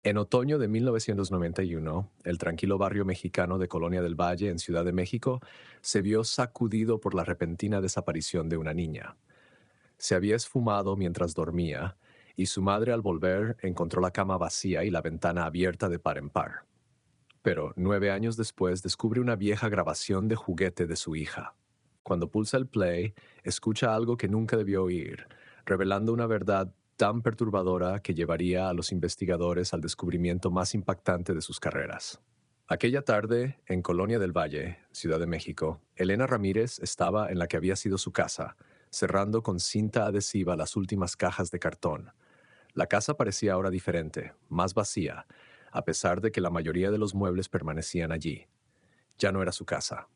En otoño de 1991, el tranquilo barrio mexicano de Colonia del Valle, en Ciudad de México, se vio sacudido por la repentina desaparición de una niña. Se había esfumado mientras dormía, y su madre al volver encontró la cama vacía y la ventana abierta de par en par. Pero 9 años después descubre una vieja grabación de juguete de su hija. Cuando pulsa el play, escucha algo que nunca debió oír, revelando una verdad tan perturbadora que llevaría a los investigadores al descubrimiento más impactante de sus carreras. Aquella tarde, en Colonia del Valle, Ciudad de México, Elena Ramírez estaba en la que había sido su casa, cerrando con cinta adhesiva las últimas cajas de cartón. La casa parecía ahora diferente, más vacía, a pesar de que la mayoría de los muebles permanecían allí. Ya no era su casa.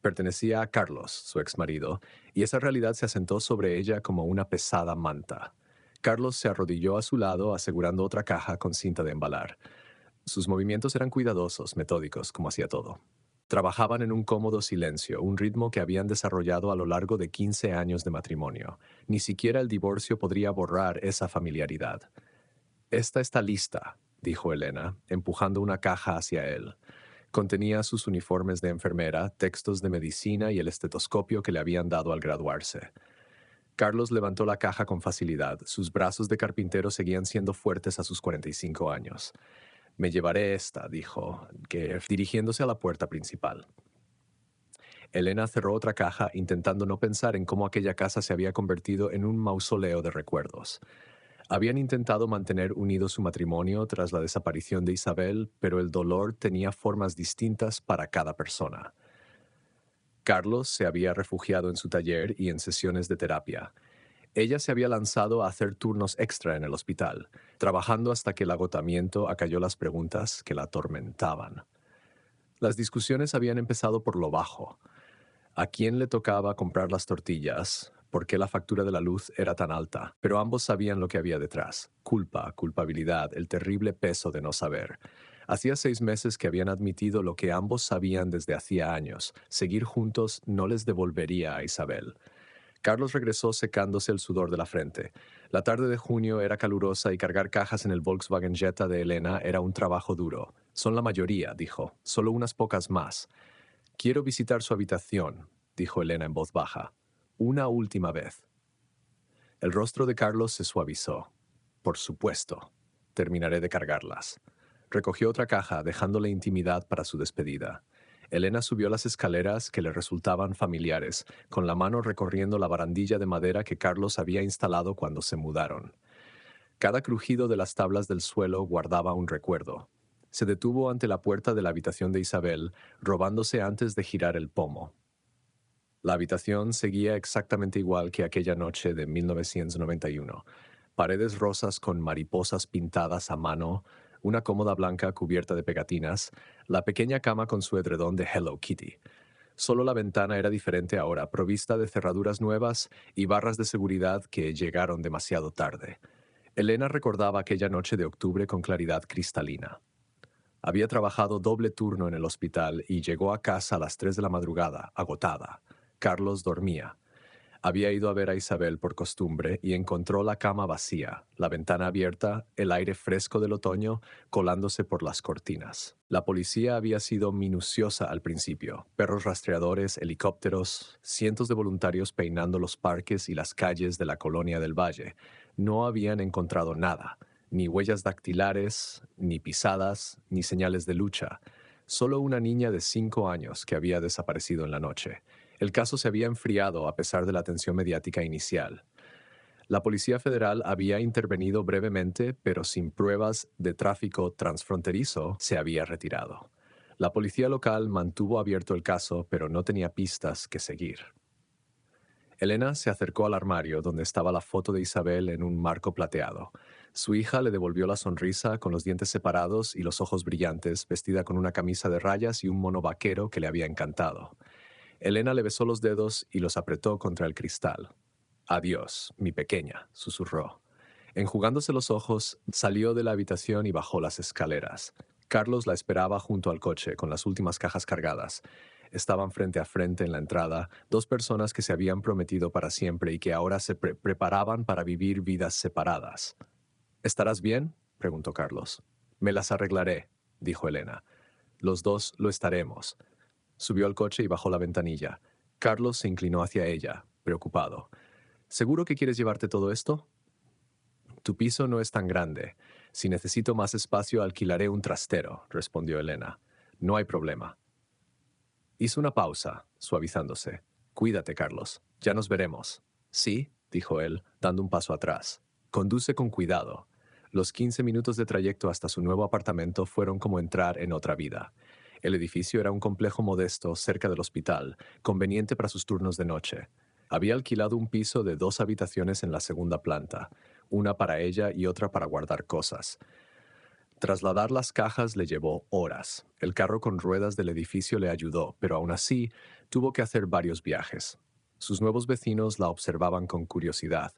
Pertenecía a Carlos, su exmarido, y esa realidad se asentó sobre ella como una pesada manta. Carlos se arrodilló a su lado, asegurando otra caja con cinta de embalar. Sus movimientos eran cuidadosos, metódicos, como hacía todo. Trabajaban en un cómodo silencio, un ritmo que habían desarrollado a lo largo de 15 años de matrimonio. Ni siquiera el divorcio podría borrar esa familiaridad. Esta está lista, dijo Elena, empujando una caja hacia él. Contenía sus uniformes de enfermera, textos de medicina y el estetoscopio que le habían dado al graduarse. Carlos levantó la caja con facilidad. Sus brazos de carpintero seguían siendo fuertes a sus 45 años. Me llevaré esta, dijo, dirigiéndose a la puerta principal. Elena cerró otra caja, intentando no pensar en cómo aquella casa se había convertido en un mausoleo de recuerdos. Habían intentado mantener unido su matrimonio tras la desaparición de Isabel, pero el dolor tenía formas distintas para cada persona. Carlos se había refugiado en su taller y en sesiones de terapia. Ella se había lanzado a hacer turnos extra en el hospital, trabajando hasta que el agotamiento acalló las preguntas que la atormentaban. Las discusiones habían empezado por lo bajo. ¿A quién le tocaba comprar las tortillas? ¿Por qué la factura de la luz era tan alta? Pero ambos sabían lo que había detrás. Culpa, culpabilidad, el terrible peso de no saber. Hacía 6 meses que habían admitido lo que ambos sabían desde hacía años. Seguir juntos no les devolvería a Isabel. Carlos regresó secándose el sudor de la frente. La tarde de junio era calurosa y cargar cajas en el Volkswagen Jetta de Elena era un trabajo duro. Son la mayoría, dijo. Solo unas pocas más. Quiero visitar su habitación, dijo Elena en voz baja. Una última vez. El rostro de Carlos se suavizó. Por supuesto. Terminaré de cargarlas. Recogió otra caja, dejándole intimidad para su despedida. Elena subió las escaleras que le resultaban familiares, con la mano recorriendo la barandilla de madera que Carlos había instalado cuando se mudaron. Cada crujido de las tablas del suelo guardaba un recuerdo. Se detuvo ante la puerta de la habitación de Isabel, robándose antes de girar el pomo. La habitación seguía exactamente igual que aquella noche de 1991. Paredes rosas con mariposas pintadas a mano, una cómoda blanca cubierta de pegatinas, la pequeña cama con su edredón de Hello Kitty. Solo la ventana era diferente ahora, provista de cerraduras nuevas y barras de seguridad que llegaron demasiado tarde. Elena recordaba aquella noche de octubre con claridad cristalina. Había trabajado doble turno en el hospital y llegó a casa a las 3 de la madrugada, agotada. Carlos dormía. Había ido a ver a Isabel por costumbre y encontró la cama vacía, la ventana abierta, el aire fresco del otoño colándose por las cortinas. La policía había sido minuciosa al principio. Perros rastreadores, helicópteros, cientos de voluntarios peinando los parques y las calles de la Colonia del Valle. No habían encontrado nada, ni huellas dactilares, ni pisadas, ni señales de lucha. Solo una niña de 5 años que había desaparecido en la noche. El caso se había enfriado a pesar de la atención mediática inicial. La Policía Federal había intervenido brevemente, pero sin pruebas de tráfico transfronterizo se había retirado. La policía local mantuvo abierto el caso, pero no tenía pistas que seguir. Elena se acercó al armario donde estaba la foto de Isabel en un marco plateado. Su hija le devolvió la sonrisa con los dientes separados y los ojos brillantes, vestida con una camisa de rayas y un mono vaquero que le había encantado. Elena le besó los dedos y los apretó contra el cristal. Adiós, mi pequeña, susurró. Enjugándose los ojos, salió de la habitación y bajó las escaleras. Carlos la esperaba junto al coche, con las últimas cajas cargadas. Estaban frente a frente en la entrada, dos personas que se habían prometido para siempre y que ahora se preparaban para vivir vidas separadas. ¿Estarás bien?, preguntó Carlos. Me las arreglaré, dijo Elena. Los dos lo estaremos. Subió al coche y bajó la ventanilla. Carlos se inclinó hacia ella, preocupado. ¿Seguro que quieres llevarte todo esto? Tu piso no es tan grande. Si necesito más espacio, alquilaré un trastero, respondió Elena. No hay problema. Hizo una pausa, suavizándose. Cuídate, Carlos. Ya nos veremos. Sí, dijo él, dando un paso atrás. Conduce con cuidado. Los 15 minutos de trayecto hasta su nuevo apartamento fueron como entrar en otra vida. El edificio era un complejo modesto cerca del hospital, conveniente para sus turnos de noche. Había alquilado un piso de 2 habitaciones en la segunda planta, una para ella y otra para guardar cosas. Trasladar las cajas le llevó horas. El carro con ruedas del edificio le ayudó, pero aún así tuvo que hacer varios viajes. Sus nuevos vecinos la observaban con curiosidad,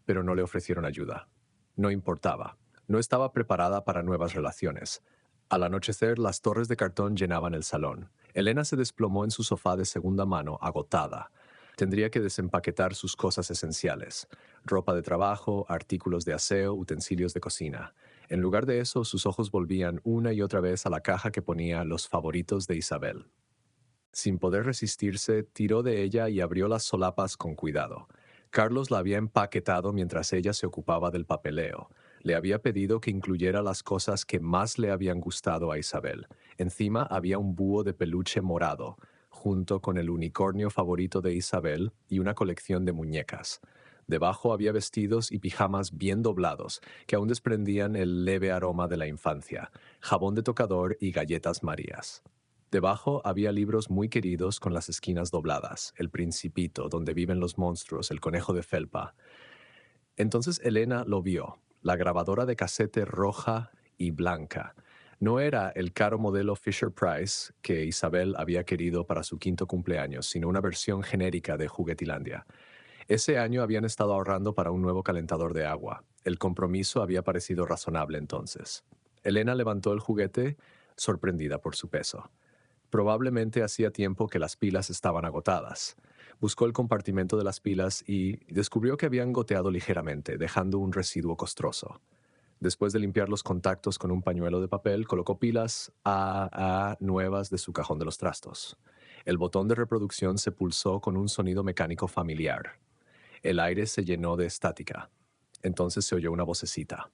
pero no le ofrecieron ayuda. No importaba. No estaba preparada para nuevas relaciones. Al anochecer, las torres de cartón llenaban el salón. Elena se desplomó en su sofá de segunda mano, agotada. Tendría que desempaquetar sus cosas esenciales: ropa de trabajo, artículos de aseo, utensilios de cocina. En lugar de eso, sus ojos volvían una y otra vez a la caja que ponía los favoritos de Isabel. Sin poder resistirse, tiró de ella y abrió las solapas con cuidado. Carlos la había empaquetado mientras ella se ocupaba del papeleo. Le había pedido que incluyera las cosas que más le habían gustado a Isabel. Encima había un búho de peluche morado, junto con el unicornio favorito de Isabel y una colección de muñecas. Debajo había vestidos y pijamas bien doblados, que aún desprendían el leve aroma de la infancia, jabón de tocador y galletas Marías. Debajo había libros muy queridos con las esquinas dobladas: El Principito, Donde viven los monstruos, El conejo de felpa. Entonces Elena lo vio, la grabadora de casete roja y blanca. No era el caro modelo Fisher-Price que Isabel había querido para su 5º cumpleaños, sino una versión genérica de Juguetilandia. Ese año habían estado ahorrando para un nuevo calentador de agua. El compromiso había parecido razonable entonces. Elena levantó el juguete, sorprendida por su peso. Probablemente hacía tiempo que las pilas estaban agotadas. Buscó el compartimento de las pilas y descubrió que habían goteado ligeramente, dejando un residuo costroso. Después de limpiar los contactos con un pañuelo de papel, colocó pilas AA nuevas de su cajón de los trastos. El botón de reproducción se pulsó con un sonido mecánico familiar. El aire se llenó de estática. Entonces se oyó una vocecita.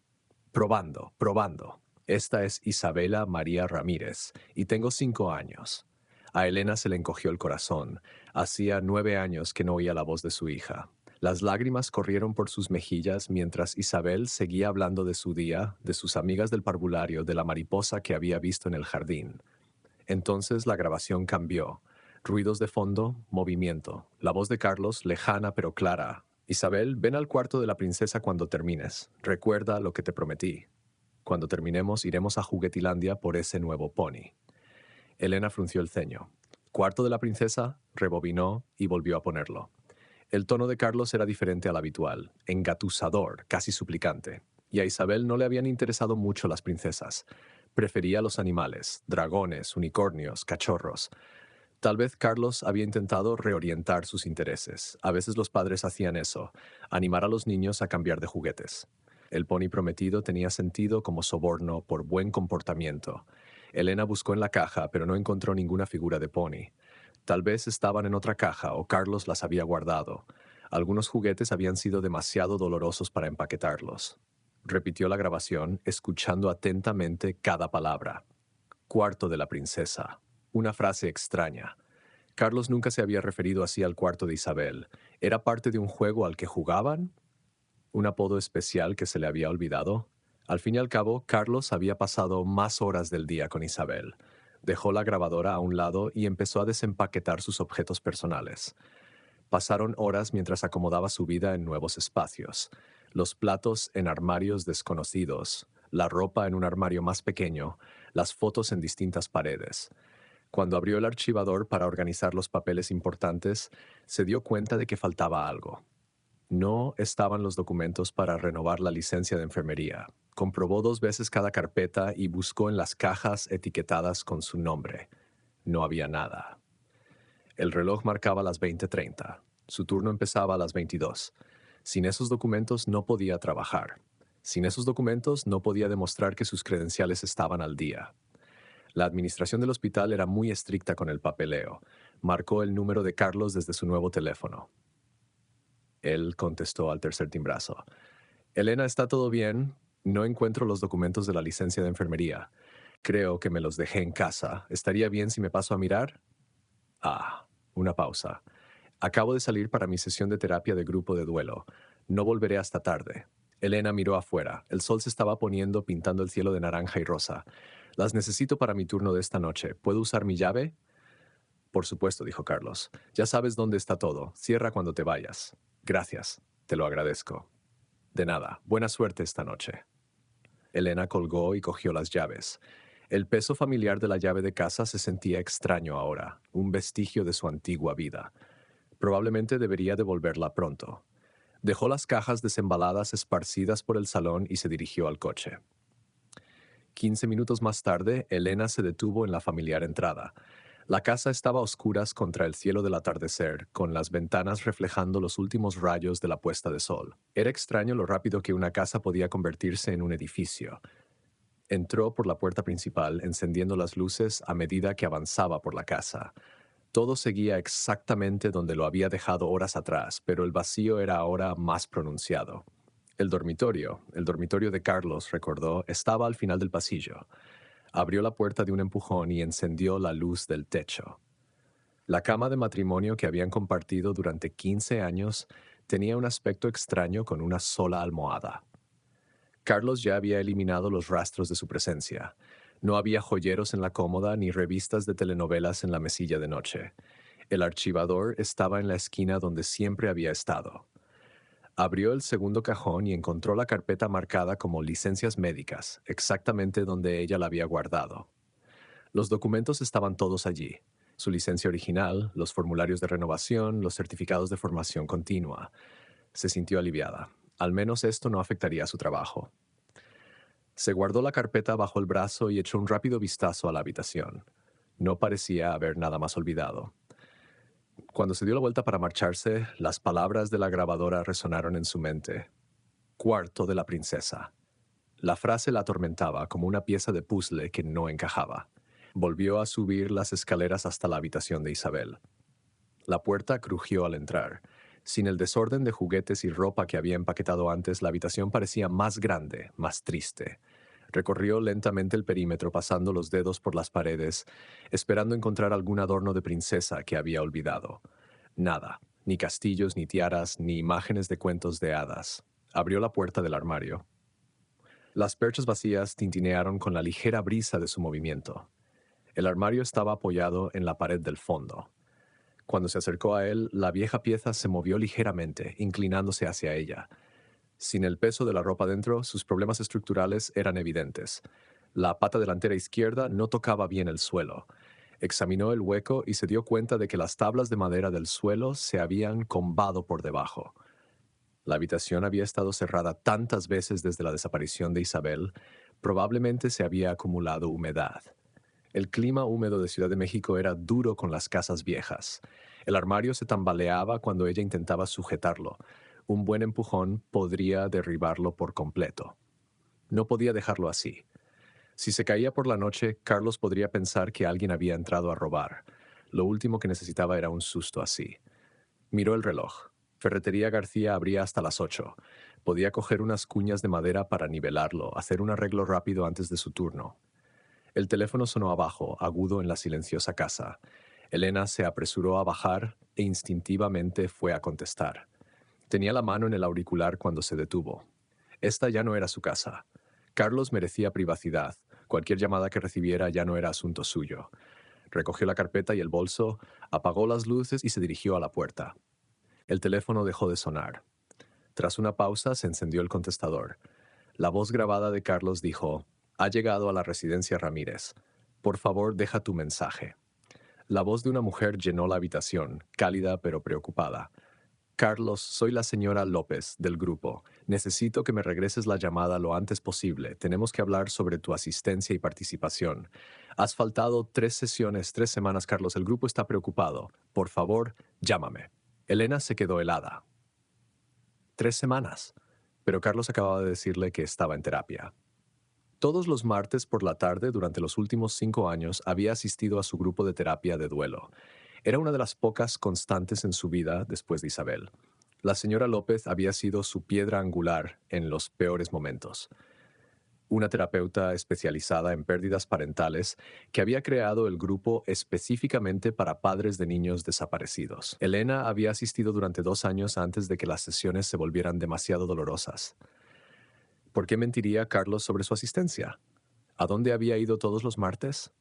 Probando, probando. Esta es Isabela María Ramírez, y tengo 5 años. A Elena se le encogió el corazón. Hacía 9 años que no oía la voz de su hija. Las lágrimas corrieron por sus mejillas mientras Isabel seguía hablando de su día, de sus amigas del parvulario, de la mariposa que había visto en el jardín. Entonces la grabación cambió. Ruidos de fondo, movimiento. La voz de Carlos, lejana pero clara. Isabel, ven al cuarto de la princesa cuando termines. Recuerda lo que te prometí. Cuando terminemos, iremos a Juguetilandia por ese nuevo pony. Elena frunció el ceño. Cuarto de la princesa, rebobinó y volvió a ponerlo. El tono de Carlos era diferente al habitual, engatusador, casi suplicante. Y a Isabel no le habían interesado mucho las princesas. Prefería los animales: dragones, unicornios, cachorros. Tal vez Carlos había intentado reorientar sus intereses. A veces los padres hacían eso, animar a los niños a cambiar de juguetes. El pony prometido tenía sentido como soborno por buen comportamiento. Elena buscó en la caja, pero no encontró ninguna figura de pony. Tal vez estaban en otra caja o Carlos las había guardado. Algunos juguetes habían sido demasiado dolorosos para empaquetarlos. Repitió la grabación, escuchando atentamente cada palabra. Cuarto de la princesa. Una frase extraña. Carlos nunca se había referido así al cuarto de Isabel. ¿Era parte de un juego al que jugaban? ¿Un apodo especial que se le había olvidado? Al fin y al cabo, Carlos había pasado más horas del día con Isabel. Dejó la grabadora a un lado y empezó a desempaquetar sus objetos personales. Pasaron horas mientras acomodaba su vida en nuevos espacios. Los platos en armarios desconocidos, la ropa en un armario más pequeño, las fotos en distintas paredes. Cuando abrió el archivador para organizar los papeles importantes, se dio cuenta de que faltaba algo. No estaban los documentos para renovar la licencia de enfermería. Comprobó 2 veces cada carpeta y buscó en las cajas etiquetadas con su nombre. No había nada. El reloj marcaba las 20:30. Su turno empezaba a las 22. Sin esos documentos no podía trabajar. Sin esos documentos no podía demostrar que sus credenciales estaban al día. La administración del hospital era muy estricta con el papeleo. Marcó el número de Carlos desde su nuevo teléfono. Él contestó al tercer timbrazo. Elena, ¿está todo bien? No encuentro los documentos de la licencia de enfermería. Creo que me los dejé en casa. ¿Estaría bien si me paso a mirar? Ah, una pausa. Acabo de salir para mi sesión de terapia de grupo de duelo. No volveré hasta tarde. Elena miró afuera. El sol se estaba poniendo pintando el cielo de naranja y rosa. Las necesito para mi turno de esta noche. ¿Puedo usar mi llave? Por supuesto, dijo Carlos. Ya sabes dónde está todo. Cierra cuando te vayas. Gracias. Te lo agradezco. De nada. Buena suerte esta noche. Elena colgó y cogió las llaves. El peso familiar de la llave de casa se sentía extraño ahora, un vestigio de su antigua vida. Probablemente debería devolverla pronto. Dejó las cajas desembaladas esparcidas por el salón y se dirigió al coche. 15 minutos más tarde, Elena se detuvo en la familiar entrada. La casa estaba a oscuras contra el cielo del atardecer, con las ventanas reflejando los últimos rayos de la puesta de sol. Era extraño lo rápido que una casa podía convertirse en un edificio. Entró por la puerta principal, encendiendo las luces a medida que avanzaba por la casa. Todo seguía exactamente donde lo había dejado horas atrás, pero el vacío era ahora más pronunciado. El dormitorio de Carlos, recordó, estaba al final del pasillo. Abrió la puerta de un empujón y encendió la luz del techo. La cama de matrimonio que habían compartido durante 15 años tenía un aspecto extraño con una sola almohada. Carlos ya había eliminado los rastros de su presencia. No había joyeros en la cómoda ni revistas de telenovelas en la mesilla de noche. El archivador estaba en la esquina donde siempre había estado. Abrió el segundo cajón y encontró la carpeta marcada como licencias médicas, exactamente donde ella la había guardado. Los documentos estaban todos allí. Su licencia original, los formularios de renovación, los certificados de formación continua. Se sintió aliviada. Al menos esto no afectaría su trabajo. Se guardó la carpeta bajo el brazo y echó un rápido vistazo a la habitación. No parecía haber nada más olvidado. Cuando se dio la vuelta para marcharse, las palabras de la grabadora resonaron en su mente. Cuarto de la princesa. La frase la atormentaba como una pieza de puzzle que no encajaba. Volvió a subir las escaleras hasta la habitación de Isabel. La puerta crujió al entrar. Sin el desorden de juguetes y ropa que había empaquetado antes, la habitación parecía más grande, más triste. Recorrió lentamente el perímetro, pasando los dedos por las paredes, esperando encontrar algún adorno de princesa que había olvidado. Nada, ni castillos, ni tiaras, ni imágenes de cuentos de hadas. Abrió la puerta del armario. Las perchas vacías tintinearon con la ligera brisa de su movimiento. El armario estaba apoyado en la pared del fondo. Cuando se acercó a él, la vieja pieza se movió ligeramente, inclinándose hacia ella. Sin el peso de la ropa dentro, sus problemas estructurales eran evidentes. La pata delantera izquierda no tocaba bien el suelo. Examinó el hueco y se dio cuenta de que las tablas de madera del suelo se habían combado por debajo. La habitación había estado cerrada tantas veces desde la desaparición de Isabel, probablemente se había acumulado humedad. El clima húmedo de Ciudad de México era duro con las casas viejas. El armario se tambaleaba cuando ella intentaba sujetarlo. Un buen empujón podría derribarlo por completo. No podía dejarlo así. Si se caía por la noche, Carlos podría pensar que alguien había entrado a robar. Lo último que necesitaba era un susto así. Miró el reloj. Ferretería García abría hasta las 8. Podía coger unas cuñas de madera para nivelarlo, hacer un arreglo rápido antes de su turno. El teléfono sonó abajo, agudo en la silenciosa casa. Elena se apresuró a bajar e instintivamente fue a contestar. Tenía la mano en el auricular cuando se detuvo. Esta ya no era su casa. Carlos merecía privacidad. Cualquier llamada que recibiera ya no era asunto suyo. Recogió la carpeta y el bolso, apagó las luces y se dirigió a la puerta. El teléfono dejó de sonar. Tras una pausa, se encendió el contestador. La voz grabada de Carlos dijo: «Ha llegado a la residencia Ramírez. Por favor, deja tu mensaje». La voz de una mujer llenó la habitación, cálida pero preocupada. «Carlos, soy la señora López, del grupo. Necesito que me regreses la llamada lo antes posible. Tenemos que hablar sobre tu asistencia y participación. Has faltado 3 sesiones, 3 semanas, Carlos. El grupo está preocupado. Por favor, llámame». Elena se quedó helada. 3 semanas. pero Carlos acababa de decirle que estaba en terapia. Todos los martes por la tarde durante los últimos 5 años había asistido a su grupo de terapia de duelo. Era una de las pocas constantes en su vida después de Isabel. La señora López había sido su piedra angular en los peores momentos. Una terapeuta especializada en pérdidas parentales que había creado el grupo específicamente para padres de niños desaparecidos. Elena había asistido durante 2 años antes de que las sesiones se volvieran demasiado dolorosas. ¿Por qué mentiría Carlos sobre su asistencia? ¿A dónde había ido todos los martes?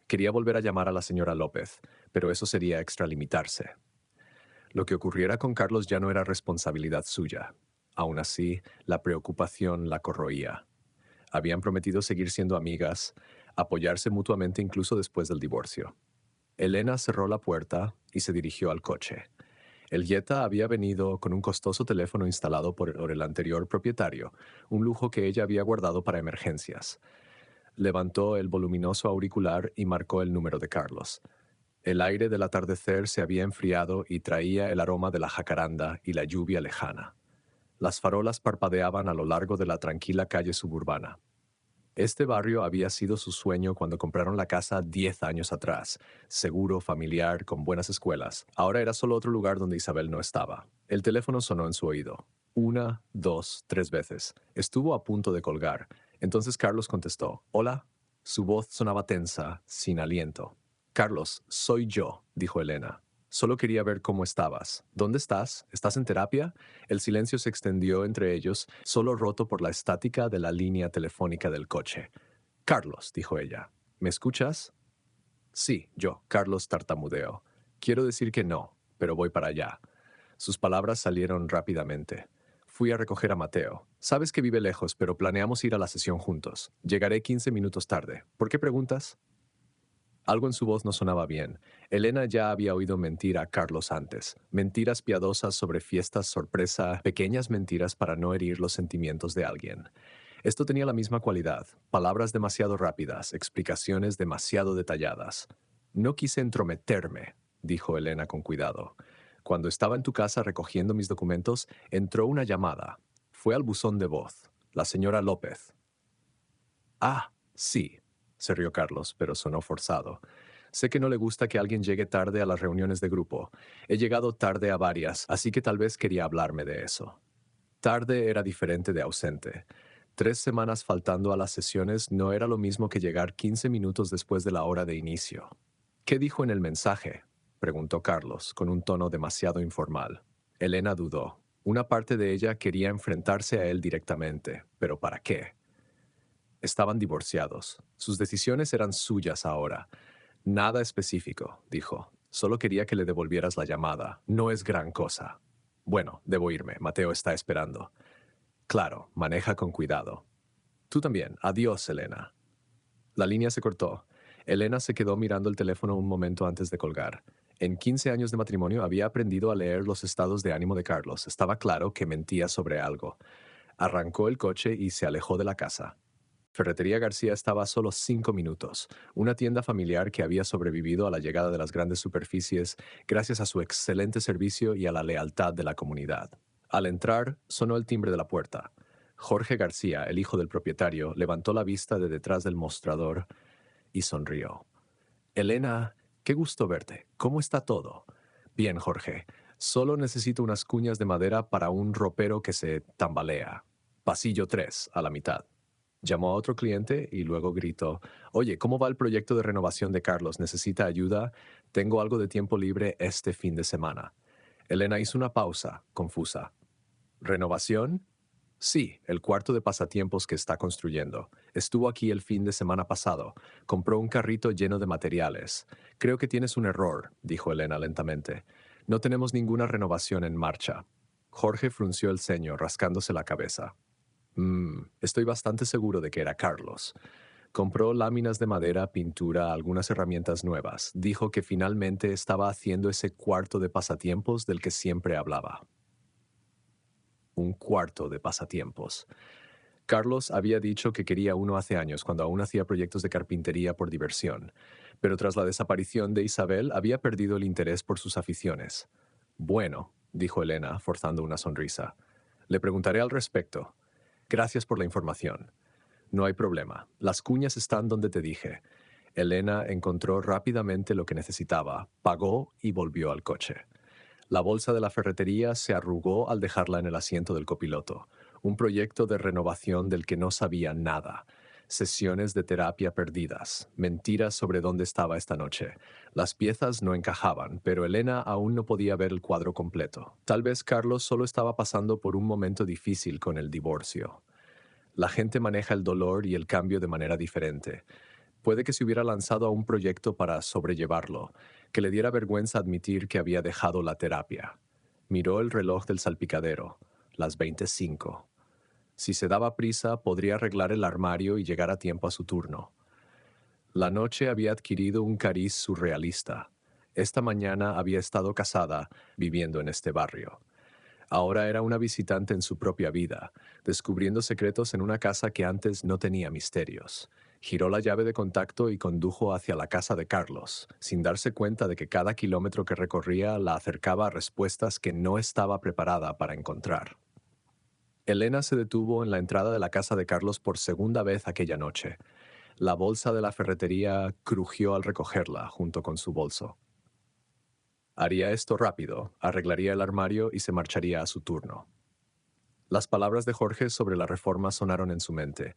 Quería volver a llamar a la señora López, pero eso sería extralimitarse. Lo que ocurriera con Carlos ya no era responsabilidad suya. Aún así, la preocupación la corroía. Habían prometido seguir siendo amigas, apoyarse mutuamente incluso después del divorcio. Elena cerró la puerta y se dirigió al coche. El Jetta había venido con un costoso teléfono instalado por el anterior propietario, un lujo que ella había guardado para emergencias. Levantó el voluminoso auricular y marcó el número de Carlos. El aire del atardecer se había enfriado y traía el aroma de la jacaranda y la lluvia lejana. Las farolas parpadeaban a lo largo de la tranquila calle suburbana. Este barrio había sido su sueño cuando compraron la casa 10 años atrás, seguro, familiar, con buenas escuelas. Ahora era solo otro lugar donde Isabel no estaba. El teléfono sonó en su oído. 1, 2, 3 veces. Estuvo a punto de colgar. Entonces Carlos contestó. «Hola». Su voz sonaba tensa, sin aliento. «Carlos, soy yo», dijo Elena. «Solo quería ver cómo estabas. ¿Dónde estás? ¿Estás en terapia?» El silencio se extendió entre ellos, solo roto por la estática de la línea telefónica del coche. «Carlos», dijo ella, «¿me escuchas?» «Sí, yo», Carlos tartamudeó. «Quiero decir que no, pero voy para allá». Sus palabras salieron rápidamente. «Fui a recoger a Mateo. Sabes que vive lejos, pero planeamos ir a la sesión juntos. Llegaré 15 minutos tarde. ¿Por qué preguntas?» Algo en su voz no sonaba bien. Elena ya había oído mentir a Carlos antes. Mentiras piadosas sobre fiestas sorpresa, pequeñas mentiras para no herir los sentimientos de alguien. Esto tenía la misma cualidad. Palabras demasiado rápidas, explicaciones demasiado detalladas. «No quise entrometerme», dijo Elena con cuidado. «Cuando estaba en tu casa recogiendo mis documentos, entró una llamada. Fue al buzón de voz. La señora López». «Ah, sí», se rió Carlos, pero sonó forzado. «Sé que no le gusta que alguien llegue tarde a las reuniones de grupo. He llegado tarde a varias, así que tal vez quería hablarme de eso». Tarde era diferente de ausente. 3 semanas faltando a las sesiones no era lo mismo que llegar 15 minutos después de la hora de inicio. «¿Qué dijo en el mensaje?», preguntó Carlos, con un tono demasiado informal. Elena dudó. Una parte de ella quería enfrentarse a él directamente, pero ¿para qué? Estaban divorciados. Sus decisiones eran suyas ahora. «Nada específico», dijo. «Solo quería que le devolvieras la llamada. No es gran cosa». «Bueno, debo irme. Mateo está esperando». «Claro, maneja con cuidado». «Tú también. Adiós, Elena». La línea se cortó. Elena se quedó mirando el teléfono un momento antes de colgar. En 15 años de matrimonio había aprendido a leer los estados de ánimo de Carlos. Estaba claro que mentía sobre algo. Arrancó el coche y se alejó de la casa. Ferretería García estaba a solo 5 minutos, una tienda familiar que había sobrevivido a la llegada de las grandes superficies gracias a su excelente servicio y a la lealtad de la comunidad. Al entrar, sonó el timbre de la puerta. Jorge García, el hijo del propietario, levantó la vista de detrás del mostrador y sonrió. «Elena, qué gusto verte. ¿Cómo está todo?» «Bien, Jorge. Solo necesito unas cuñas de madera para un ropero que se tambalea. Pasillo 3, a la mitad». Llamó a otro cliente y luego gritó: «Oye, ¿cómo va el proyecto de renovación de Carlos? ¿Necesita ayuda? Tengo algo de tiempo libre este fin de semana». Elena hizo una pausa, confusa. «¿Renovación?» «Sí, el cuarto de pasatiempos que está construyendo. Estuvo aquí el fin de semana pasado. Compró un carrito lleno de materiales. Creo que tienes un error», dijo Elena lentamente. «No tenemos ninguna renovación en marcha». Jorge frunció el ceño, rascándose la cabeza. Estoy bastante seguro de que era Carlos. Compró láminas de madera, pintura, algunas herramientas nuevas. Dijo que finalmente estaba haciendo ese cuarto de pasatiempos del que siempre hablaba. Un cuarto de pasatiempos. Carlos había dicho que quería uno hace años, cuando aún hacía proyectos de carpintería por diversión. Pero tras la desaparición de Isabel, había perdido el interés por sus aficiones. «Bueno», dijo Elena, forzando una sonrisa. Le preguntaré al respecto. Gracias por la información. No hay problema. Las cuñas están donde te dije. Elena encontró rápidamente lo que necesitaba, pagó y volvió al coche. La bolsa de la ferretería se arrugó al dejarla en el asiento del copiloto. Un proyecto de renovación del que no sabía nada. Sesiones de terapia perdidas. Mentiras sobre dónde estaba esta noche. Las piezas no encajaban, pero Elena aún no podía ver el cuadro completo. Tal vez Carlos solo estaba pasando por un momento difícil con el divorcio. La gente maneja el dolor y el cambio de manera diferente. Puede que se hubiera lanzado a un proyecto para sobrellevarlo, que le diera vergüenza admitir que había dejado la terapia. Miró el reloj del salpicadero, las 25. Si se daba prisa, podría arreglar el armario y llegar a tiempo a su turno. La noche había adquirido un cariz surrealista. Esta mañana había estado casada, viviendo en este barrio. Ahora era una visitante en su propia vida, descubriendo secretos en una casa que antes no tenía misterios. Giró la llave de contacto y condujo hacia la casa de Carlos, sin darse cuenta de que cada kilómetro que recorría la acercaba a respuestas que no estaba preparada para encontrar. Elena se detuvo en la entrada de la casa de Carlos por segunda vez aquella noche. La bolsa de la ferretería crujió al recogerla junto con su bolso. Haría esto rápido, arreglaría el armario y se marcharía a su turno. Las palabras de Jorge sobre la reforma sonaron en su mente.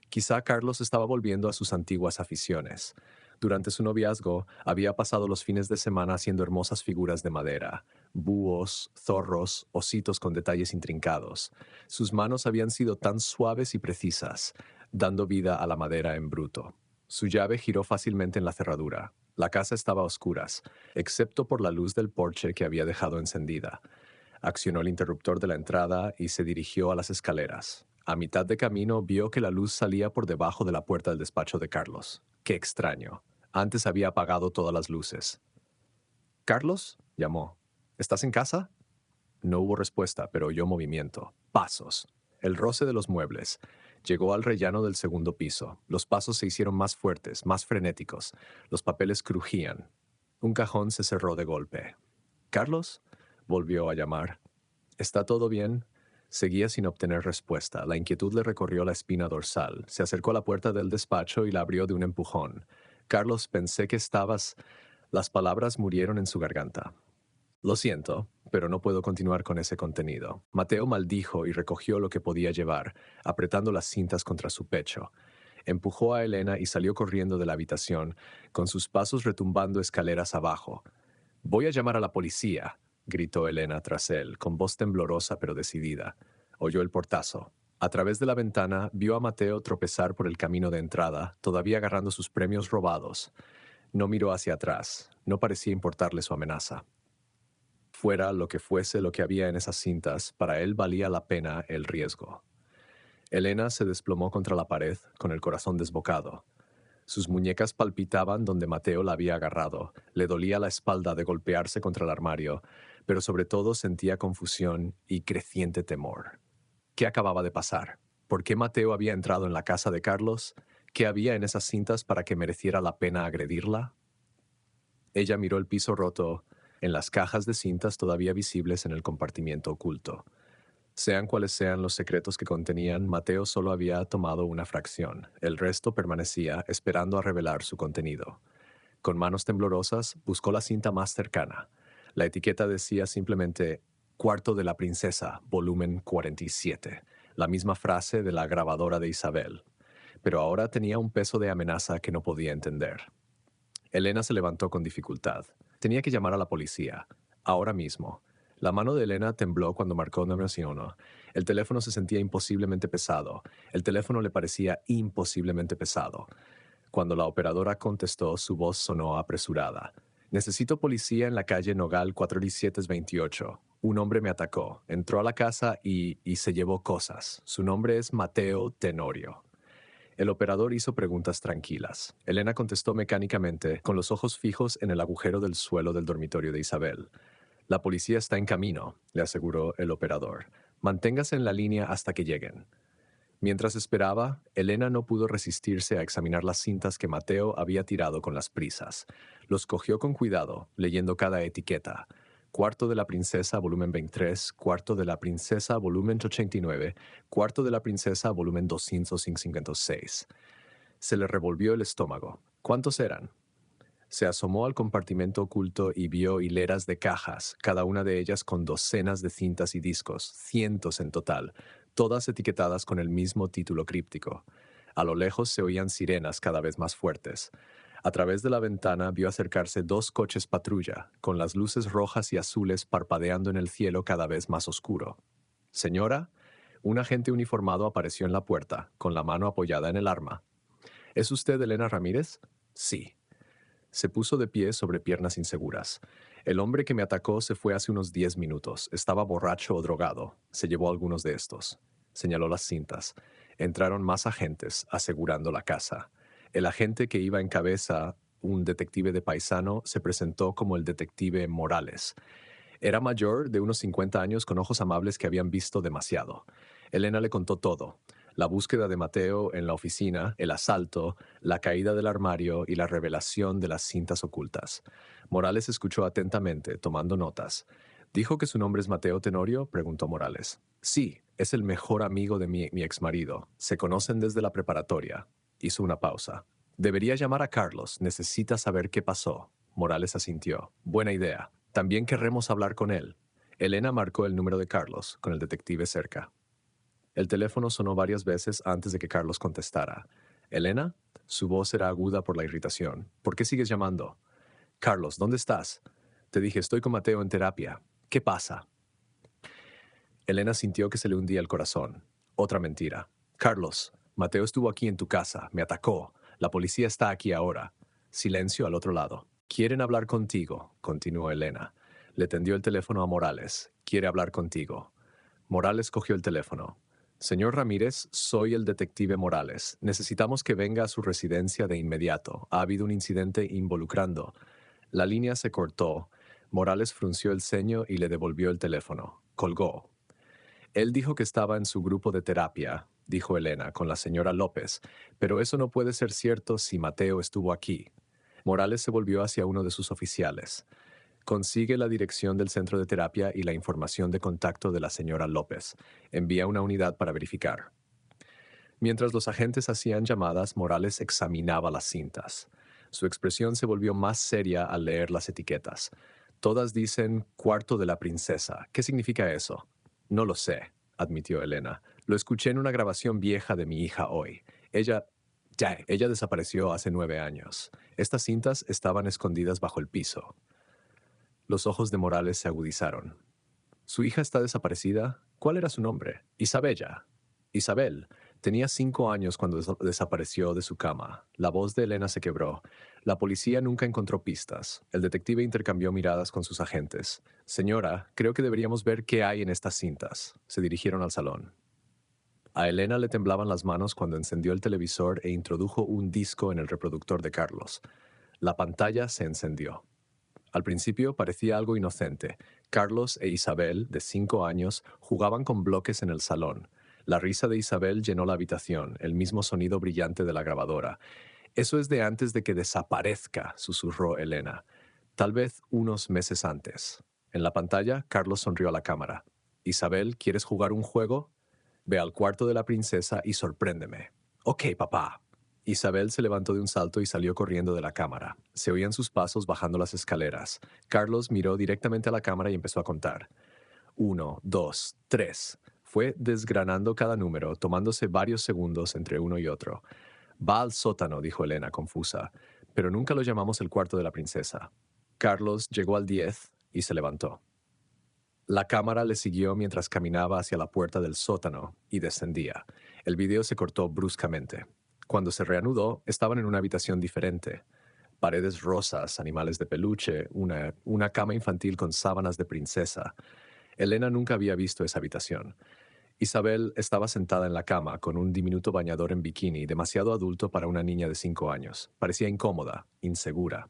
Quizá Carlos estaba volviendo a sus antiguas aficiones. Durante su noviazgo, había pasado los fines de semana haciendo hermosas figuras de madera, búhos, zorros, ositos con detalles intrincados. Sus manos habían sido tan suaves y precisas, dando vida a la madera en bruto. Su llave giró fácilmente en la cerradura. La casa estaba a oscuras, excepto por la luz del porche que había dejado encendida. Accionó el interruptor de la entrada y se dirigió a las escaleras. A mitad de camino vio que la luz salía por debajo de la puerta del despacho de Carlos. ¡Qué extraño! Antes había apagado todas las luces. «¿Carlos?», llamó. «¿Estás en casa?». No hubo respuesta, pero oyó movimiento. Pasos. El roce de los muebles. Llegó al rellano del segundo piso. Los pasos se hicieron más fuertes, más frenéticos. Los papeles crujían. Un cajón se cerró de golpe. «¿Carlos?», volvió a llamar. «¿Está todo bien?». Seguía sin obtener respuesta. La inquietud le recorrió la espina dorsal. Se acercó a la puerta del despacho y la abrió de un empujón. «Carlos, pensé que estabas...». Las palabras murieron en su garganta. «Lo siento, pero no puedo continuar con ese contenido». Mateo maldijo y recogió lo que podía llevar, apretando las cintas contra su pecho. Empujó a Elena y salió corriendo de la habitación, con sus pasos retumbando escaleras abajo. «Voy a llamar a la policía», gritó Elena tras él, con voz temblorosa pero decidida. Oyó el portazo. A través de la ventana vio a Mateo tropezar por el camino de entrada, todavía agarrando sus premios robados. No miró hacia atrás. No parecía importarle su amenaza. Fuera lo que fuese lo que había en esas cintas, para él valía la pena el riesgo. Elena se desplomó contra la pared, con el corazón desbocado. Sus muñecas palpitaban donde Mateo la había agarrado. Le dolía la espalda de golpearse contra el armario, pero sobre todo sentía confusión y creciente temor. ¿Qué acababa de pasar? ¿Por qué Mateo había entrado en la casa de Carlos? ¿Qué había en esas cintas para que mereciera la pena agredirla? Ella miró el piso roto, en las cajas de cintas todavía visibles en el compartimiento oculto. Sean cuales sean los secretos que contenían, Mateo solo había tomado una fracción. El resto permanecía esperando a revelar su contenido. Con manos temblorosas, buscó la cinta más cercana. La etiqueta decía simplemente «Cuarto de la princesa, volumen 47», la misma frase de la grabadora de Isabel. Pero ahora tenía un peso de amenaza que no podía entender. Elena se levantó con dificultad. Tenía que llamar a la policía. Ahora mismo. La mano de Elena tembló cuando marcó 911. El teléfono se sentía imposiblemente pesado. El teléfono le parecía imposiblemente pesado. Cuando la operadora contestó, su voz sonó apresurada. «Necesito policía en la calle Nogal 41728. Un hombre me atacó. Entró a la casa y se llevó cosas. Su nombre es Mateo Tenorio». El operador hizo preguntas tranquilas. Elena contestó mecánicamente, con los ojos fijos en el agujero del suelo del dormitorio de Isabel. «La policía está en camino», le aseguró el operador. «Manténgase en la línea hasta que lleguen». Mientras esperaba, Elena no pudo resistirse a examinar las cintas que Mateo había tirado con las prisas. Los cogió con cuidado, leyendo cada etiqueta. Cuarto de la Princesa, volumen 23, Cuarto de la Princesa, volumen 89, Cuarto de la Princesa, volumen 256. Se le revolvió el estómago. ¿Cuántos eran? Se asomó al compartimento oculto y vio hileras de cajas, cada una de ellas con docenas de cintas y discos, cientos en total, todas etiquetadas con el mismo título críptico. A lo lejos se oían sirenas cada vez más fuertes. A través de la ventana vio acercarse 2 coches patrulla, con las luces rojas y azules parpadeando en el cielo cada vez más oscuro. Señora, un agente uniformado apareció en la puerta, con la mano apoyada en el arma. ¿Es usted Elena Ramírez? Sí. Se puso de pie sobre piernas inseguras. El hombre que me atacó se fue hace unos 10 minutos. Estaba borracho o drogado. Se llevó algunos de estos. Señaló las cintas. Entraron más agentes, asegurando la casa. El agente que iba en cabeza, un detective de paisano, se presentó como el detective Morales. Era mayor, de unos 50 años, con ojos amables que habían visto demasiado. Elena le contó todo. La búsqueda de Mateo en la oficina, el asalto, la caída del armario y la revelación de las cintas ocultas. Morales escuchó atentamente, tomando notas. ¿Dijo que su nombre es Mateo Tenorio?, preguntó Morales. Sí, es el mejor amigo de mi exmarido. Se conocen desde la preparatoria. Hizo una pausa. Debería llamar a Carlos. Necesita saber qué pasó. Morales asintió. Buena idea. También querremos hablar con él. Elena marcó el número de Carlos, con el detective cerca. El teléfono sonó varias veces antes de que Carlos contestara. ¿Elena? Su voz era aguda por la irritación. ¿Por qué sigues llamando? Carlos, ¿dónde estás? Te dije, estoy con Mateo en terapia. ¿Qué pasa? Elena sintió que se le hundía el corazón. Otra mentira. Carlos, Mateo estuvo aquí en tu casa, me atacó. La policía está aquí ahora. Silencio al otro lado. Quieren hablar contigo, continuó Elena. Le tendió el teléfono a Morales. Quiere hablar contigo. Morales cogió el teléfono. Señor Ramírez, soy el detective Morales. Necesitamos que venga a su residencia de inmediato. Ha habido un incidente involucrando. La línea se cortó. Morales frunció el ceño y le devolvió el teléfono. Colgó. Él dijo que estaba en su grupo de terapia, dijo Elena, con la señora López, pero eso no puede ser cierto si Mateo estuvo aquí. Morales se volvió hacia uno de sus oficiales. Consigue la dirección del centro de terapia y la información de contacto de la señora López. Envía una unidad para verificar. Mientras los agentes hacían llamadas, Morales examinaba las cintas. Su expresión se volvió más seria al leer las etiquetas. Todas dicen Cuarto de la Princesa. ¿Qué significa eso? No lo sé, admitió Elena. Lo escuché en una grabación vieja de mi hija hoy. Ella desapareció hace 9 años. Estas cintas estaban escondidas bajo el piso. Los ojos de Morales se agudizaron. ¿Su hija está desaparecida? ¿Cuál era su nombre? Isabella. Isabel. Tenía 5 años cuando desapareció de su cama. La voz de Elena se quebró. La policía nunca encontró pistas. El detective intercambió miradas con sus agentes. Señora, creo que deberíamos ver qué hay en estas cintas. Se dirigieron al salón. A Elena le temblaban las manos cuando encendió el televisor e introdujo un disco en el reproductor de Carlos. La pantalla se encendió. Al principio parecía algo inocente. Carlos e Isabel, de 5 años, jugaban con bloques en el salón. La risa de Isabel llenó la habitación, el mismo sonido brillante de la grabadora. Eso es de antes de que desaparezca, susurró Elena. Tal vez unos meses antes. En la pantalla, Carlos sonrió a la cámara. Isabel, ¿quieres jugar un juego? Ve al cuarto de la princesa y sorpréndeme. Ok, papá. Isabel se levantó de un salto y salió corriendo de la cámara. Se oían sus pasos bajando las escaleras. Carlos miró directamente a la cámara y empezó a contar. 1, 2, 3. Fue desgranando cada número, tomándose varios segundos entre uno y otro. Va al sótano, dijo Elena, confusa. Pero nunca lo llamamos el cuarto de la princesa. Carlos llegó al 10 y se levantó. La cámara le siguió mientras caminaba hacia la puerta del sótano y descendía. El video se cortó bruscamente. Cuando se reanudó, estaban en una habitación diferente. Paredes rosas, animales de peluche, una cama infantil con sábanas de princesa. Elena nunca había visto esa habitación. Isabel estaba sentada en la cama con un diminuto bañador en bikini, demasiado adulto para una niña de 5 años. Parecía incómoda, insegura.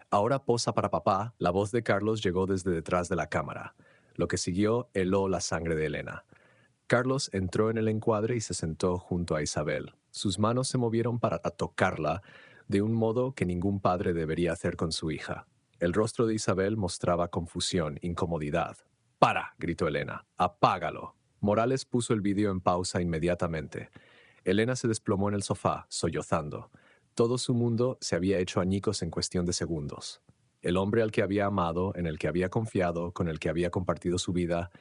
Ahora posa para papá. La voz de Carlos llegó desde detrás de la cámara. Lo que siguió heló la sangre de Elena. Carlos entró en el encuadre y se sentó junto a Isabel. Sus manos se movieron para tocarla de un modo que ningún padre debería hacer con su hija. El rostro de Isabel mostraba confusión, incomodidad. ¡Para!, gritó Elena. ¡Apágalo! Morales puso el vídeo en pausa inmediatamente. Elena se desplomó en el sofá, sollozando. Todo su mundo se había hecho añicos en cuestión de segundos. El hombre al que había amado, en el que había confiado, con el que había compartido su vida,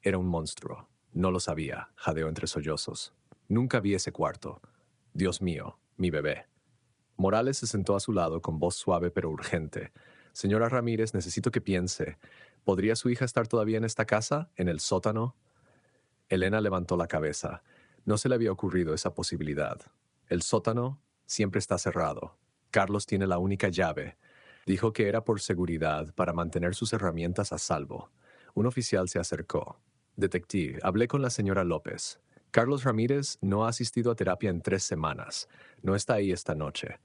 era un monstruo. No lo sabía, jadeó entre sollozos. Nunca vi ese cuarto. Dios mío, mi bebé. Morales se sentó a su lado con voz suave pero urgente. Señora Ramírez, necesito que piense. ¿Podría su hija estar todavía en esta casa, en el sótano? Elena levantó la cabeza. No se le había ocurrido esa posibilidad. El sótano siempre está cerrado. Carlos tiene la única llave. Dijo que era por seguridad, para mantener sus herramientas a salvo. Un oficial se acercó. Detective, hablé con la señora López. Carlos Ramírez no ha asistido a terapia en 3 semanas. No está ahí esta noche.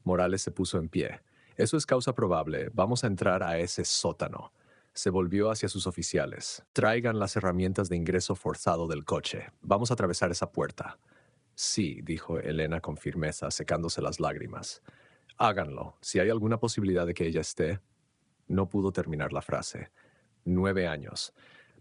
Morales se puso en pie. Eso es causa probable. Vamos a entrar a ese sótano. Se volvió hacia sus oficiales. Traigan las herramientas de ingreso forzado del coche. Vamos a atravesar esa puerta. Sí, dijo Elena con firmeza, secándose las lágrimas. Háganlo. Si hay alguna posibilidad de que ella esté. No pudo terminar la frase. 9 años.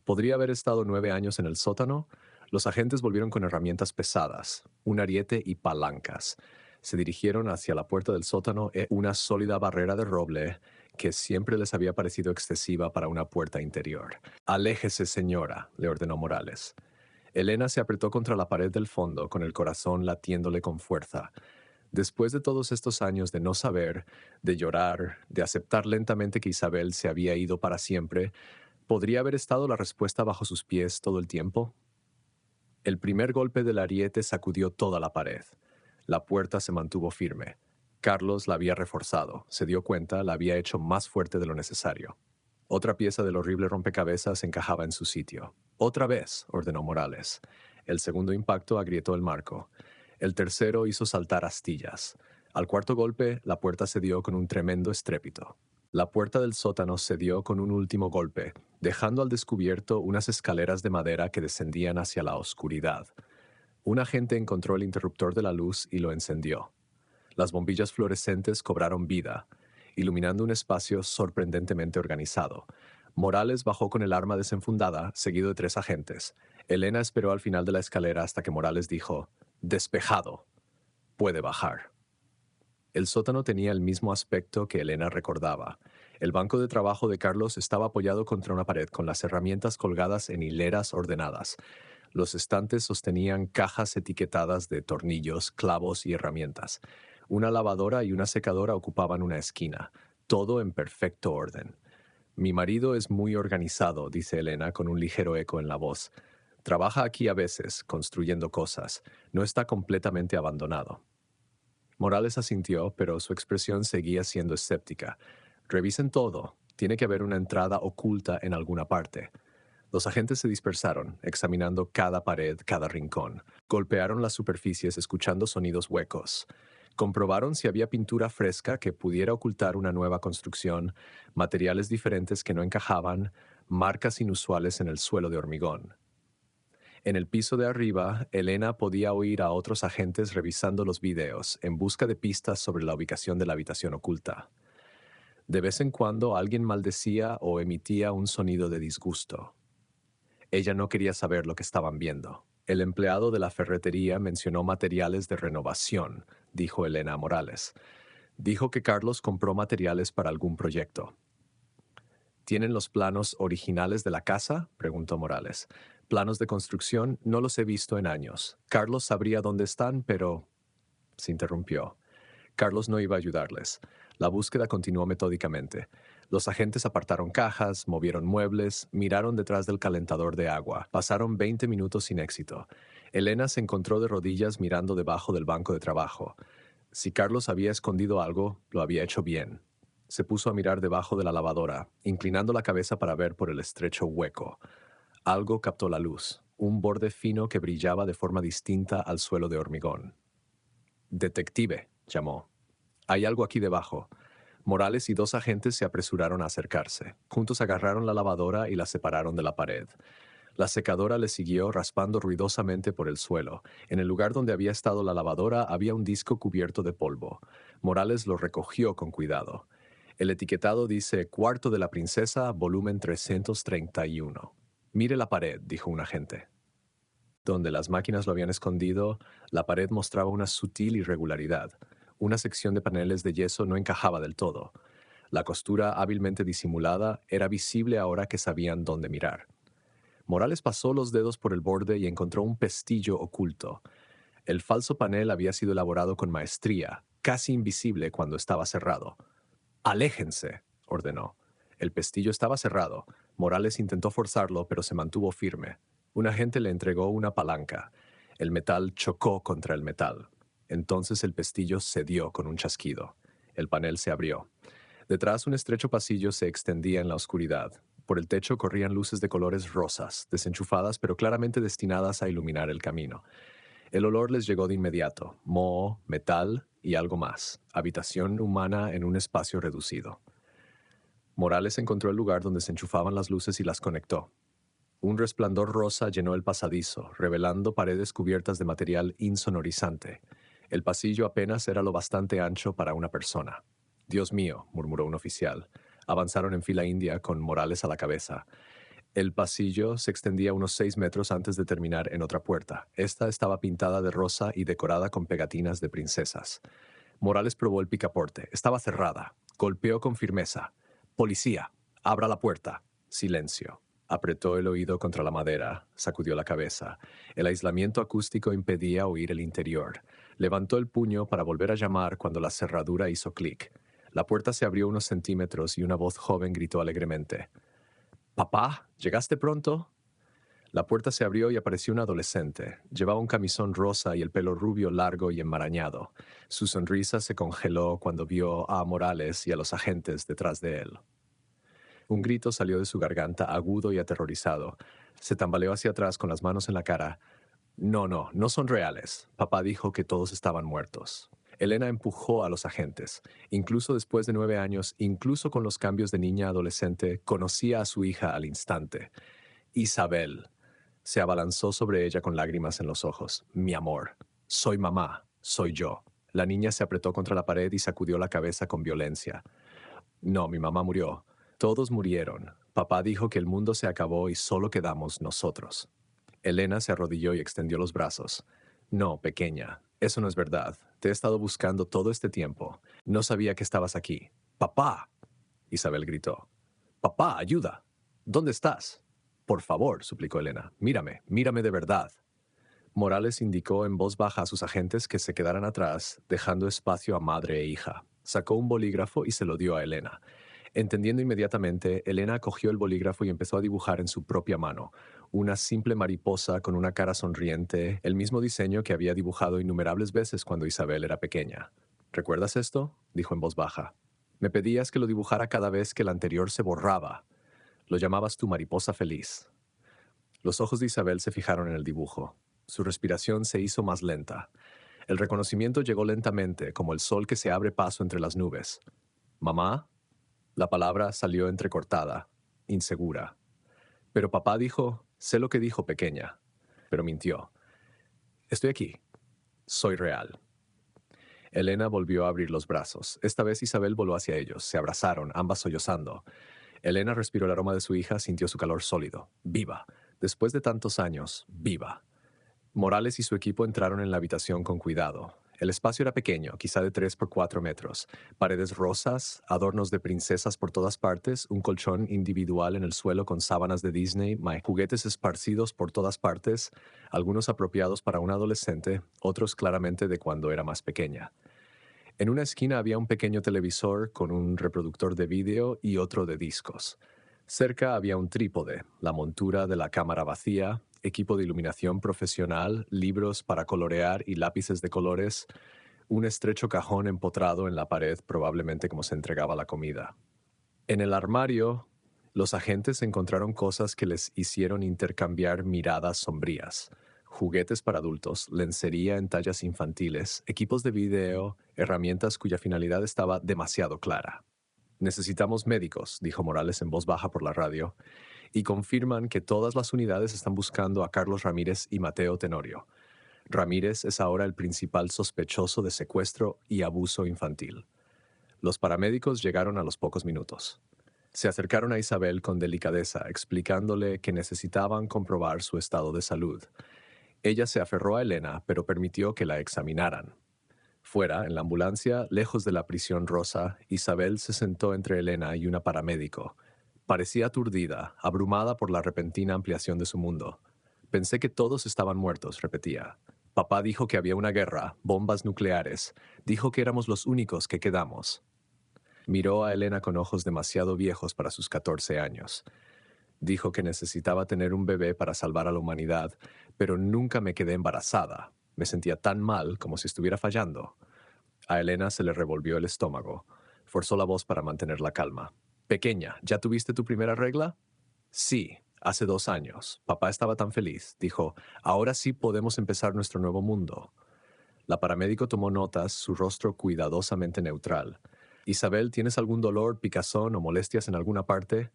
¿Podría haber estado 9 años en el sótano? Los agentes volvieron con herramientas pesadas, un ariete y palancas. Se dirigieron hacia la puerta del sótano, una sólida barrera de roble que siempre les había parecido excesiva para una puerta interior. Aléjese, señora, le ordenó Morales. Elena se apretó contra la pared del fondo, con el corazón latiéndole con fuerza. Después de todos estos años de no saber, de llorar, de aceptar lentamente que Isabel se había ido para siempre, ¿podría haber estado la respuesta bajo sus pies todo el tiempo? El primer golpe del ariete sacudió toda la pared. La puerta se mantuvo firme. Carlos la había reforzado. Se dio cuenta, la había hecho más fuerte de lo necesario. Otra pieza del horrible rompecabezas encajaba en su sitio. «Otra vez», ordenó Morales. El segundo impacto agrietó el marco. El tercero hizo saltar astillas. Al cuarto golpe, la puerta cedió con un tremendo estrépito. La puerta del sótano cedió con un último golpe, dejando al descubierto unas escaleras de madera que descendían hacia la oscuridad. Un agente encontró el interruptor de la luz y lo encendió. Las bombillas fluorescentes cobraron vida, iluminando un espacio sorprendentemente organizado. Morales bajó con el arma desenfundada, seguido de 3 agentes. Elena esperó al final de la escalera hasta que Morales dijo: «Despejado. Puede bajar». El sótano tenía el mismo aspecto que Elena recordaba. El banco de trabajo de Carlos estaba apoyado contra una pared con las herramientas colgadas en hileras ordenadas. Los estantes sostenían cajas etiquetadas de tornillos, clavos y herramientas. Una lavadora y una secadora ocupaban una esquina, todo en perfecto orden. «Mi marido es muy organizado», dice Elena con un ligero eco en la voz. «Trabaja aquí a veces, construyendo cosas. No está completamente abandonado». Morales asintió, pero su expresión seguía siendo escéptica. «Revisen todo. Tiene que haber una entrada oculta en alguna parte». Los agentes se dispersaron, examinando cada pared, cada rincón. Golpearon las superficies, escuchando sonidos huecos. Comprobaron si había pintura fresca que pudiera ocultar una nueva construcción, materiales diferentes que no encajaban, marcas inusuales en el suelo de hormigón. En el piso de arriba, Elena podía oír a otros agentes revisando los videos, en busca de pistas sobre la ubicación de la habitación oculta. De vez en cuando alguien maldecía o emitía un sonido de disgusto. Ella no quería saber lo que estaban viendo. «El empleado de la ferretería mencionó materiales de renovación», dijo Elena Morales. «Dijo que Carlos compró materiales para algún proyecto». «¿Tienen los planos originales de la casa?», preguntó Morales. «Planos de construcción no los he visto en años. Carlos sabría dónde están, pero...» Se interrumpió. Carlos no iba a ayudarles. La búsqueda continuó metódicamente. Los agentes apartaron cajas, movieron muebles, miraron detrás del calentador de agua. Pasaron 20 minutos sin éxito. Elena se encontró de rodillas mirando debajo del banco de trabajo. Si Carlos había escondido algo, lo había hecho bien. Se puso a mirar debajo de la lavadora, inclinando la cabeza para ver por el estrecho hueco. Algo captó la luz, un borde fino que brillaba de forma distinta al suelo de hormigón. «Detective», llamó. «Hay algo aquí debajo». Morales y 2 agentes se apresuraron a acercarse. Juntos agarraron la lavadora y la separaron de la pared. La secadora le siguió raspando ruidosamente por el suelo. En el lugar donde había estado la lavadora había un disco cubierto de polvo. Morales lo recogió con cuidado. El etiquetado dice Cuarto de la Princesa, volumen 331. Mire la pared, dijo un agente. Donde las máquinas lo habían escondido, la pared mostraba una sutil irregularidad. Una sección de paneles de yeso no encajaba del todo. La costura hábilmente disimulada era visible ahora que sabían dónde mirar. Morales pasó los dedos por el borde y encontró un pestillo oculto. El falso panel había sido elaborado con maestría, casi invisible cuando estaba cerrado. «Aléjense», ordenó. El pestillo estaba cerrado. Morales intentó forzarlo, pero se mantuvo firme. Un agente le entregó una palanca. El metal chocó contra el metal. Entonces el pestillo cedió con un chasquido. El panel se abrió. Detrás, un estrecho pasillo se extendía en la oscuridad. Por el techo corrían luces de colores rosas, desenchufadas pero claramente destinadas a iluminar el camino. El olor les llegó de inmediato: moho, metal y algo más. Habitación humana en un espacio reducido. Morales encontró el lugar donde se enchufaban las luces y las conectó. Un resplandor rosa llenó el pasadizo, revelando paredes cubiertas de material insonorizante. El pasillo apenas era lo bastante ancho para una persona. «Dios mío», murmuró un oficial. Avanzaron en fila india con Morales a la cabeza. El pasillo se extendía unos 6 metros antes de terminar en otra puerta. Esta estaba pintada de rosa y decorada con pegatinas de princesas. Morales probó el picaporte. Estaba cerrada. Golpeó con firmeza. «Policía, abra la puerta». Silencio. Apretó el oído contra la madera. Sacudió la cabeza. El aislamiento acústico impedía oír el interior. Levantó el puño para volver a llamar cuando la cerradura hizo clic. La puerta se abrió unos centímetros y una voz joven gritó alegremente: «Papá, ¿llegaste pronto?» La puerta se abrió y apareció un adolescente. Llevaba un camisón rosa y el pelo rubio largo y enmarañado. Su sonrisa se congeló cuando vio a Morales y a los agentes detrás de él. Un grito salió de su garganta, agudo y aterrorizado. Se tambaleó hacia atrás con las manos en la cara. «No, no, no son reales». Papá dijo que todos estaban muertos. Elena empujó a los agentes. Incluso después de 9 años, incluso con los cambios de niña a adolescente, conocía a su hija al instante. «Isabel». Se abalanzó sobre ella con lágrimas en los ojos. «Mi amor, soy mamá, soy yo». La niña se apretó contra la pared y sacudió la cabeza con violencia. «No, mi mamá murió. Todos murieron. Papá dijo que el mundo se acabó y solo quedamos nosotros». Elena se arrodilló y extendió los brazos. «No, pequeña, eso no es verdad. Te he estado buscando todo este tiempo. No sabía que estabas aquí». «¡Papá!», Isabel gritó. «¡Papá, ayuda! ¿Dónde estás?» «Por favor», suplicó Elena. «Mírame, mírame de verdad». Morales indicó en voz baja a sus agentes que se quedaran atrás, dejando espacio a madre e hija. Sacó un bolígrafo y se lo dio a Elena. Entendiendo inmediatamente, Elena cogió el bolígrafo y empezó a dibujar en su propia mano una simple mariposa con una cara sonriente, el mismo diseño que había dibujado innumerables veces cuando Isabel era pequeña. «¿Recuerdas esto?», dijo en voz baja. «Me pedías que lo dibujara cada vez que el anterior se borraba. Lo llamabas tu mariposa feliz». Los ojos de Isabel se fijaron en el dibujo. Su respiración se hizo más lenta. El reconocimiento llegó lentamente, como el sol que se abre paso entre las nubes. «¿Mamá?». La palabra salió entrecortada, insegura. «Pero papá dijo...». «Sé lo que dijo, pequeña». Pero mintió. «Estoy aquí. Soy real». Elena volvió a abrir los brazos. Esta vez Isabel voló hacia ellos. Se abrazaron, ambas sollozando. Elena respiró el aroma de su hija, sintió su calor sólido. Viva. Después de tantos años, viva. Morales y su equipo entraron en la habitación con cuidado. El espacio era pequeño, quizá de 3 por 4 metros. Paredes rosas, adornos de princesas por todas partes, un colchón individual en el suelo con sábanas de Disney, juguetes esparcidos por todas partes, algunos apropiados para un adolescente, otros claramente de cuando era más pequeña. En una esquina había un pequeño televisor con un reproductor de vídeo y otro de discos. Cerca había un trípode, la montura de la cámara vacía, equipo de iluminación profesional, libros para colorear y lápices de colores, un estrecho cajón empotrado en la pared, probablemente como se entregaba la comida. En el armario, los agentes encontraron cosas que les hicieron intercambiar miradas sombrías: juguetes para adultos, lencería en tallas infantiles, equipos de video, herramientas cuya finalidad estaba demasiado clara. «Necesitamos médicos», dijo Morales en voz baja por la radio, «y confirman que todas las unidades están buscando a Carlos Ramírez y Mateo Tenorio. Ramírez es ahora el principal sospechoso de secuestro y abuso infantil». Los paramédicos llegaron a los pocos minutos. Se acercaron a Isabel con delicadeza, explicándole que necesitaban comprobar su estado de salud. Ella se aferró a Elena, pero permitió que la examinaran. Fuera, en la ambulancia, lejos de la prisión rosa, Isabel se sentó entre Elena y una paramédico. Parecía aturdida, abrumada por la repentina ampliación de su mundo. Pensé que todos estaban muertos, repetía. Papá dijo que había una guerra, bombas nucleares. Dijo que éramos los únicos que quedamos. Miró a Elena con ojos demasiado viejos para sus 14 años. Dijo que necesitaba tener un bebé para salvar a la humanidad, pero nunca me quedé embarazada. Me sentía tan mal como si estuviera fallando. A Elena se le revolvió el estómago. Forzó la voz para mantener la calma. Pequeña, ¿ya tuviste tu primera regla? Sí, hace 2 años. Papá estaba tan feliz. Dijo, ahora sí podemos empezar nuestro nuevo mundo. La paramédico tomó notas, su rostro cuidadosamente neutral. Isabel, ¿tienes algún dolor, picazón o molestias en alguna parte?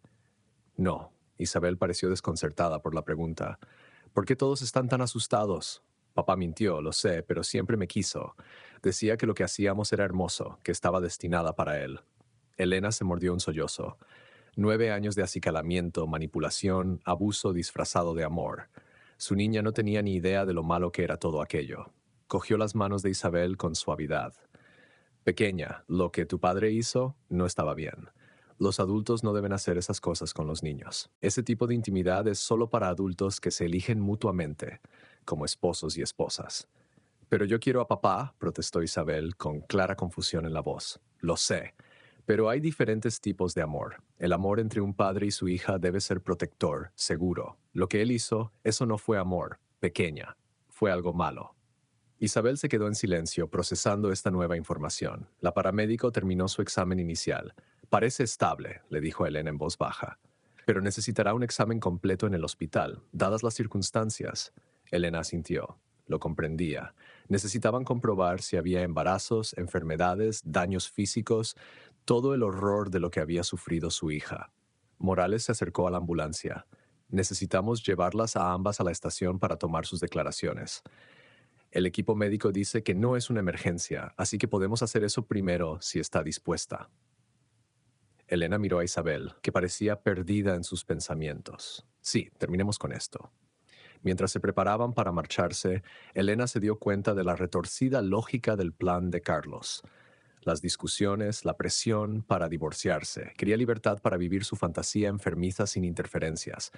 No. Isabel pareció desconcertada por la pregunta. ¿Por qué todos están tan asustados? Papá mintió, lo sé, pero siempre me quiso. Decía que lo que hacíamos era hermoso, que estaba destinada para él. Elena se mordió un sollozo. 9 años de acicalamiento, manipulación, abuso disfrazado de amor. Su niña no tenía ni idea de lo malo que era todo aquello. Cogió las manos de Isabel con suavidad. Pequeña, lo que tu padre hizo no estaba bien. Los adultos no deben hacer esas cosas con los niños. Ese tipo de intimidad es solo para adultos que se eligen mutuamente, como esposos y esposas. Pero yo quiero a papá, protestó Isabel con clara confusión en la voz. Lo sé, pero hay diferentes tipos de amor. El amor entre un padre y su hija debe ser protector, seguro. Lo que él hizo, eso no fue amor, pequeña. Fue algo malo. Isabel se quedó en silencio, procesando esta nueva información. La paramédico terminó su examen inicial. Parece estable, le dijo a Elena en voz baja. Pero necesitará un examen completo en el hospital, dadas las circunstancias. Elena asintió. Lo comprendía. Necesitaban comprobar si había embarazos, enfermedades, daños físicos, todo el horror de lo que había sufrido su hija. Morales se acercó a la ambulancia. Necesitamos llevarlas a ambas a la estación para tomar sus declaraciones. El equipo médico dice que no es una emergencia, así que podemos hacer eso primero si está dispuesta. Elena miró a Isabel, que parecía perdida en sus pensamientos. Sí, terminemos con esto. Mientras se preparaban para marcharse, Elena se dio cuenta de la retorcida lógica del plan de Carlos. Las discusiones, la presión para divorciarse. Quería libertad para vivir su fantasía enfermiza sin interferencias.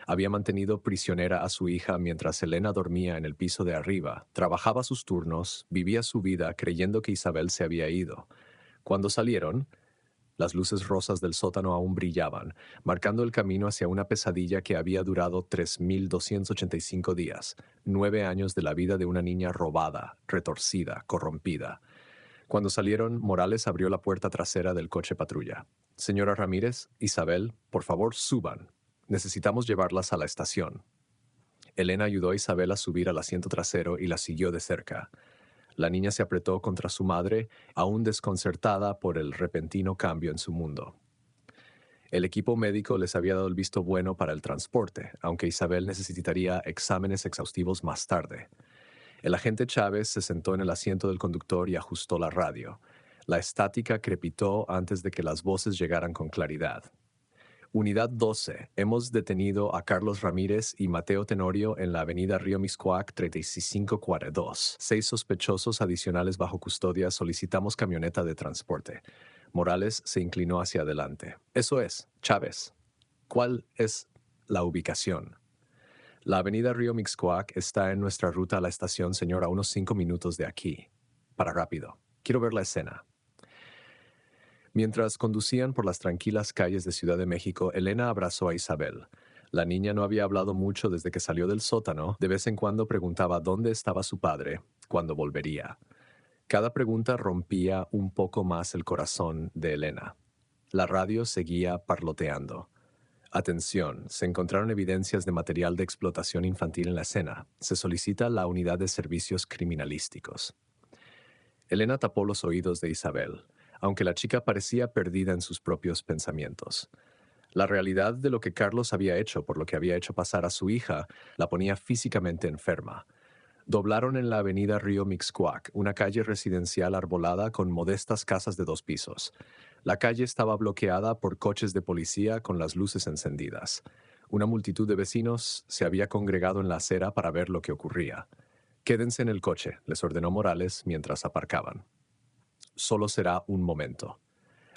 Había mantenido prisionera a su hija mientras Elena dormía en el piso de arriba, trabajaba sus turnos, vivía su vida creyendo que Isabel se había ido. Cuando salieron, las luces rosas del sótano aún brillaban, marcando el camino hacia una pesadilla que había durado 3.285 días, 9 años de la vida de una niña robada, retorcida, corrompida. Cuando salieron, Morales abrió la puerta trasera del coche patrulla. Señora Ramírez, Isabel, por favor, suban. Necesitamos llevarlas a la estación. Elena ayudó a Isabel a subir al asiento trasero y la siguió de cerca. La niña se apretó contra su madre, aún desconcertada por el repentino cambio en su mundo. El equipo médico les había dado el visto bueno para el transporte, aunque Isabel necesitaría exámenes exhaustivos más tarde. El agente Chávez se sentó en el asiento del conductor y ajustó la radio. La estática crepitó antes de que las voces llegaran con claridad. Unidad 12. Hemos detenido a Carlos Ramírez y Mateo Tenorio en la avenida Río Miscuac 3542. 6 sospechosos adicionales bajo custodia. Solicitamos camioneta de transporte. Morales se inclinó hacia adelante. Eso es, Chávez. ¿Cuál es la ubicación? La avenida Río Mixcoac está en nuestra ruta a la estación, señor, a unos 5 minutos de aquí. Para rápido. Quiero ver la escena. Mientras conducían por las tranquilas calles de Ciudad de México, Elena abrazó a Isabel. La niña no había hablado mucho desde que salió del sótano. De vez en cuando preguntaba dónde estaba su padre, cuándo volvería. Cada pregunta rompía un poco más el corazón de Elena. La radio seguía parloteando. Atención, se encontraron evidencias de material de explotación infantil en la escena. Se solicita la unidad de servicios criminalísticos. Elena tapó los oídos de Isabel, aunque la chica parecía perdida en sus propios pensamientos. La realidad de lo que Carlos había hecho por lo que había hecho pasar a su hija la ponía físicamente enferma. Doblaron en la avenida Río Mixcoac, una calle residencial arbolada con modestas casas de 2 pisos. La calle estaba bloqueada por coches de policía con las luces encendidas. Una multitud de vecinos se había congregado en la acera para ver lo que ocurría. «Quédense en el coche», les ordenó Morales mientras aparcaban. «Solo será un momento».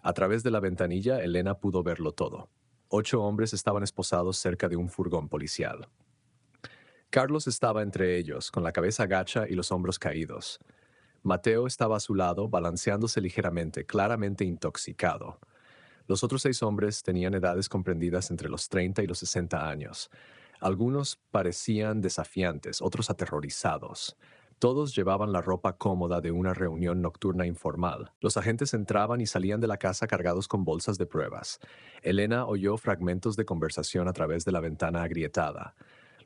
A través de la ventanilla, Elena pudo verlo todo. 8 hombres estaban esposados cerca de un furgón policial. Carlos estaba entre ellos, con la cabeza gacha y los hombros caídos. Mateo estaba a su lado, balanceándose ligeramente, claramente intoxicado. Los otros 6 hombres tenían edades comprendidas entre los 30 y los 60 años. Algunos parecían desafiantes, otros aterrorizados. Todos llevaban la ropa cómoda de una reunión nocturna informal. Los agentes entraban y salían de la casa cargados con bolsas de pruebas. Elena oyó fragmentos de conversación a través de la ventana agrietada.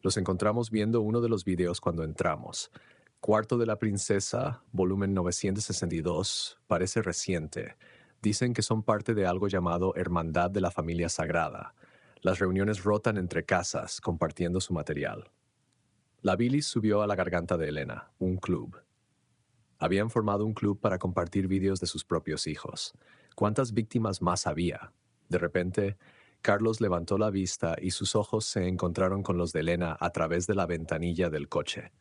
Los encontramos viendo uno de los videos cuando entramos. Cuarto de la Princesa, volumen 962, parece reciente. Dicen que son parte de algo llamado Hermandad de la Familia Sagrada. Las reuniones rotan entre casas, compartiendo su material. La bilis subió a la garganta de Elena, un club. Habían formado un club para compartir vídeos de sus propios hijos. ¿Cuántas víctimas más había? De repente, Carlos levantó la vista y sus ojos se encontraron con los de Elena a través de la ventanilla del coche.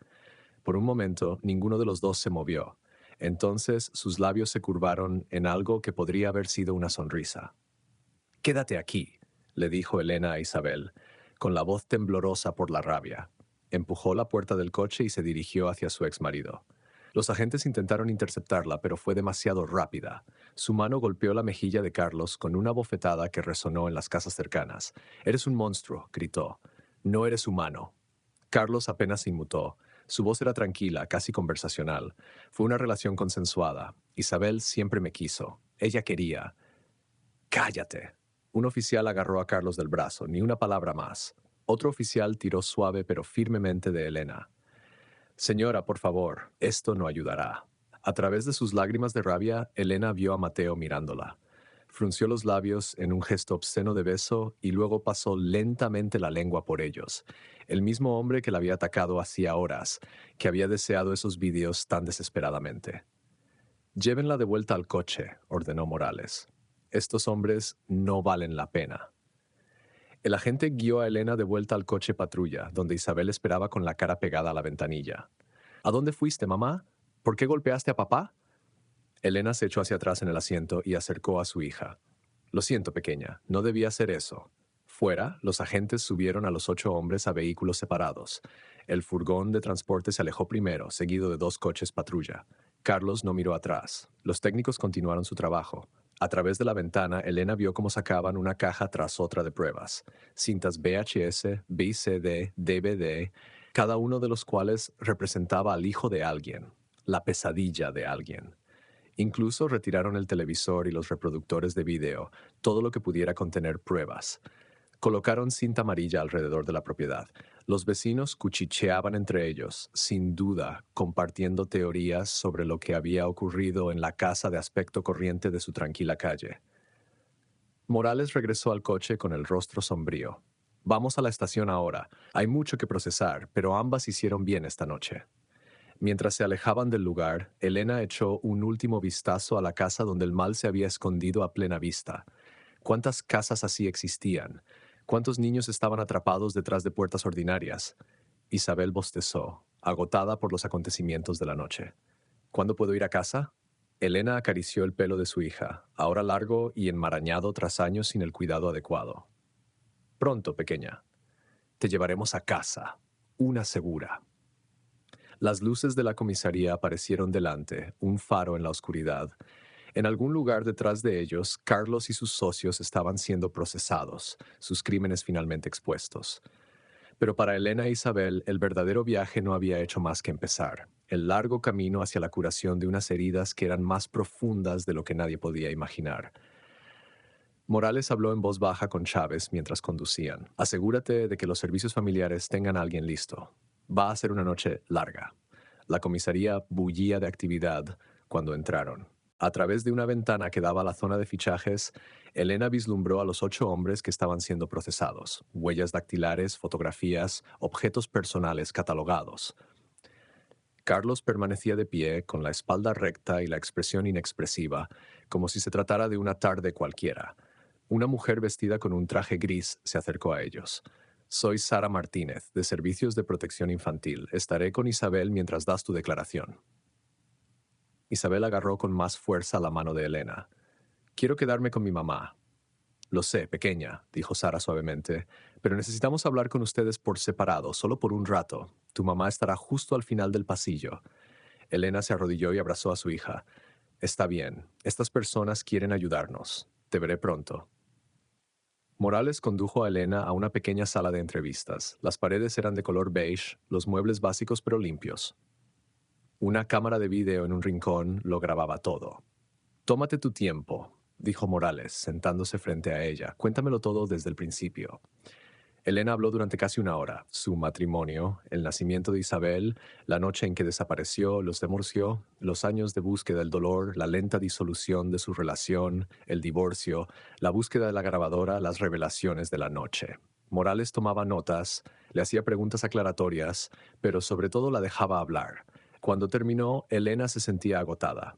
Por un momento, ninguno de los dos se movió. Entonces, sus labios se curvaron en algo que podría haber sido una sonrisa. «Quédate aquí», le dijo Elena a Isabel, con la voz temblorosa por la rabia. Empujó la puerta del coche y se dirigió hacia su exmarido. Los agentes intentaron interceptarla, pero fue demasiado rápida. Su mano golpeó la mejilla de Carlos con una bofetada que resonó en las casas cercanas. «Eres un monstruo», gritó. «No eres humano». Carlos apenas se inmutó. Su voz era tranquila, casi conversacional. Fue una relación consensuada. Isabel siempre me quiso. Ella quería. «Cállate». Un oficial agarró a Carlos del brazo, ni una palabra más. Otro oficial tiró suave pero firmemente de Elena. «Señora, por favor, esto no ayudará». A través de sus lágrimas de rabia, Elena vio a Mateo mirándola. Frunció los labios en un gesto obsceno de beso y luego pasó lentamente la lengua por ellos. El mismo hombre que la había atacado hacía horas, que había deseado esos vídeos tan desesperadamente. «Llévenla de vuelta al coche», ordenó Morales. «Estos hombres no valen la pena». El agente guió a Elena de vuelta al coche patrulla, donde Isabel esperaba con la cara pegada a la ventanilla. «¿A dónde fuiste, mamá? ¿Por qué golpeaste a papá?» Elena se echó hacia atrás en el asiento y acercó a su hija. «Lo siento, pequeña, no debía hacer eso». Fuera, los agentes subieron a los 8 hombres a vehículos separados. El furgón de transporte se alejó primero, seguido de 2 coches patrulla. Carlos no miró atrás. Los técnicos continuaron su trabajo. A través de la ventana, Elena vio cómo sacaban una caja tras otra de pruebas. Cintas VHS, VCD, DVD, cada uno de los cuales representaba al hijo de alguien, la pesadilla de alguien. Incluso retiraron el televisor y los reproductores de video, todo lo que pudiera contener pruebas. Colocaron cinta amarilla alrededor de la propiedad. Los vecinos cuchicheaban entre ellos, sin duda, compartiendo teorías sobre lo que había ocurrido en la casa de aspecto corriente de su tranquila calle. Morales regresó al coche con el rostro sombrío. «Vamos a la estación ahora. Hay mucho que procesar, pero ambas hicieron bien esta noche». Mientras se alejaban del lugar, Elena echó un último vistazo a la casa donde el mal se había escondido a plena vista. ¿Cuántas casas así existían? ¿Cuántos niños estaban atrapados detrás de puertas ordinarias? Isabel bostezó, agotada por los acontecimientos de la noche. «¿Cuándo puedo ir a casa?» Elena acarició el pelo de su hija, ahora largo y enmarañado tras años sin el cuidado adecuado. «Pronto, pequeña. Te llevaremos a casa. Una segura». Las luces de la comisaría aparecieron delante, un faro en la oscuridad. En algún lugar detrás de ellos, Carlos y sus socios estaban siendo procesados, sus crímenes finalmente expuestos. Pero para Elena e Isabel, el verdadero viaje no había hecho más que empezar. El largo camino hacia la curación de unas heridas que eran más profundas de lo que nadie podía imaginar. Morales habló en voz baja con Chávez mientras conducían. «Asegúrate de que los servicios familiares tengan a alguien listo. Va a ser una noche larga». La comisaría bullía de actividad cuando entraron. A través de una ventana que daba a la zona de fichajes, Elena vislumbró a los 8 hombres que estaban siendo procesados. Huellas dactilares, fotografías, objetos personales catalogados. Carlos permanecía de pie, con la espalda recta y la expresión inexpresiva, como si se tratara de una tarde cualquiera. Una mujer vestida con un traje gris se acercó a ellos. Soy Sara Martínez, de Servicios de Protección Infantil. Estaré con Isabel mientras das tu declaración. Isabel agarró con más fuerza la mano de Elena. Quiero quedarme con mi mamá. Lo sé, pequeña, dijo Sara suavemente, pero necesitamos hablar con ustedes por separado, solo por un rato. Tu mamá estará justo al final del pasillo. Elena se arrodilló y abrazó a su hija. Está bien, estas personas quieren ayudarnos. Te veré pronto. Morales condujo a Elena a una pequeña sala de entrevistas. Las paredes eran de color beige, los muebles básicos pero limpios. Una cámara de vídeo en un rincón lo grababa todo. Tómate tu tiempo, dijo Morales, sentándose frente a ella. Cuéntamelo todo desde el principio. Elena habló durante casi una hora. Su matrimonio, el nacimiento de Isabel, la noche en que desapareció, los divorció, los años de búsqueda del dolor, la lenta disolución de su relación, el divorcio, la búsqueda de la grabadora, las revelaciones de la noche. Morales tomaba notas, le hacía preguntas aclaratorias, pero sobre todo la dejaba hablar. Cuando terminó, Elena se sentía agotada.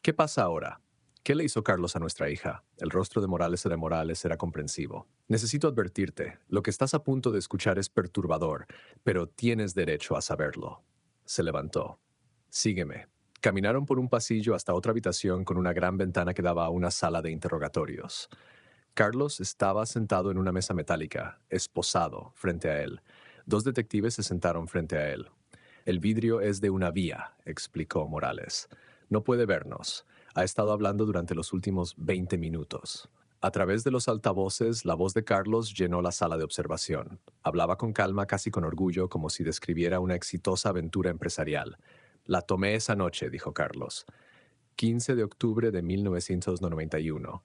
¿Qué pasa ahora? ¿Qué le hizo Carlos a nuestra hija? El rostro de Morales era comprensivo. Necesito advertirte, lo que estás a punto de escuchar es perturbador, pero tienes derecho a saberlo. Se levantó. Sígueme. Caminaron por un pasillo hasta otra habitación con una gran ventana que daba a una sala de interrogatorios. Carlos estaba sentado en una mesa metálica, esposado, frente a él. Dos detectives se sentaron frente a él. El vidrio es de una vía, explicó Morales. No puede vernos. Ha estado hablando durante los últimos 20 minutos. A través de los altavoces, la voz de Carlos llenó la sala de observación. Hablaba con calma, casi con orgullo, como si describiera una exitosa aventura empresarial. La tomé esa noche, dijo Carlos. 15 de octubre de 1991.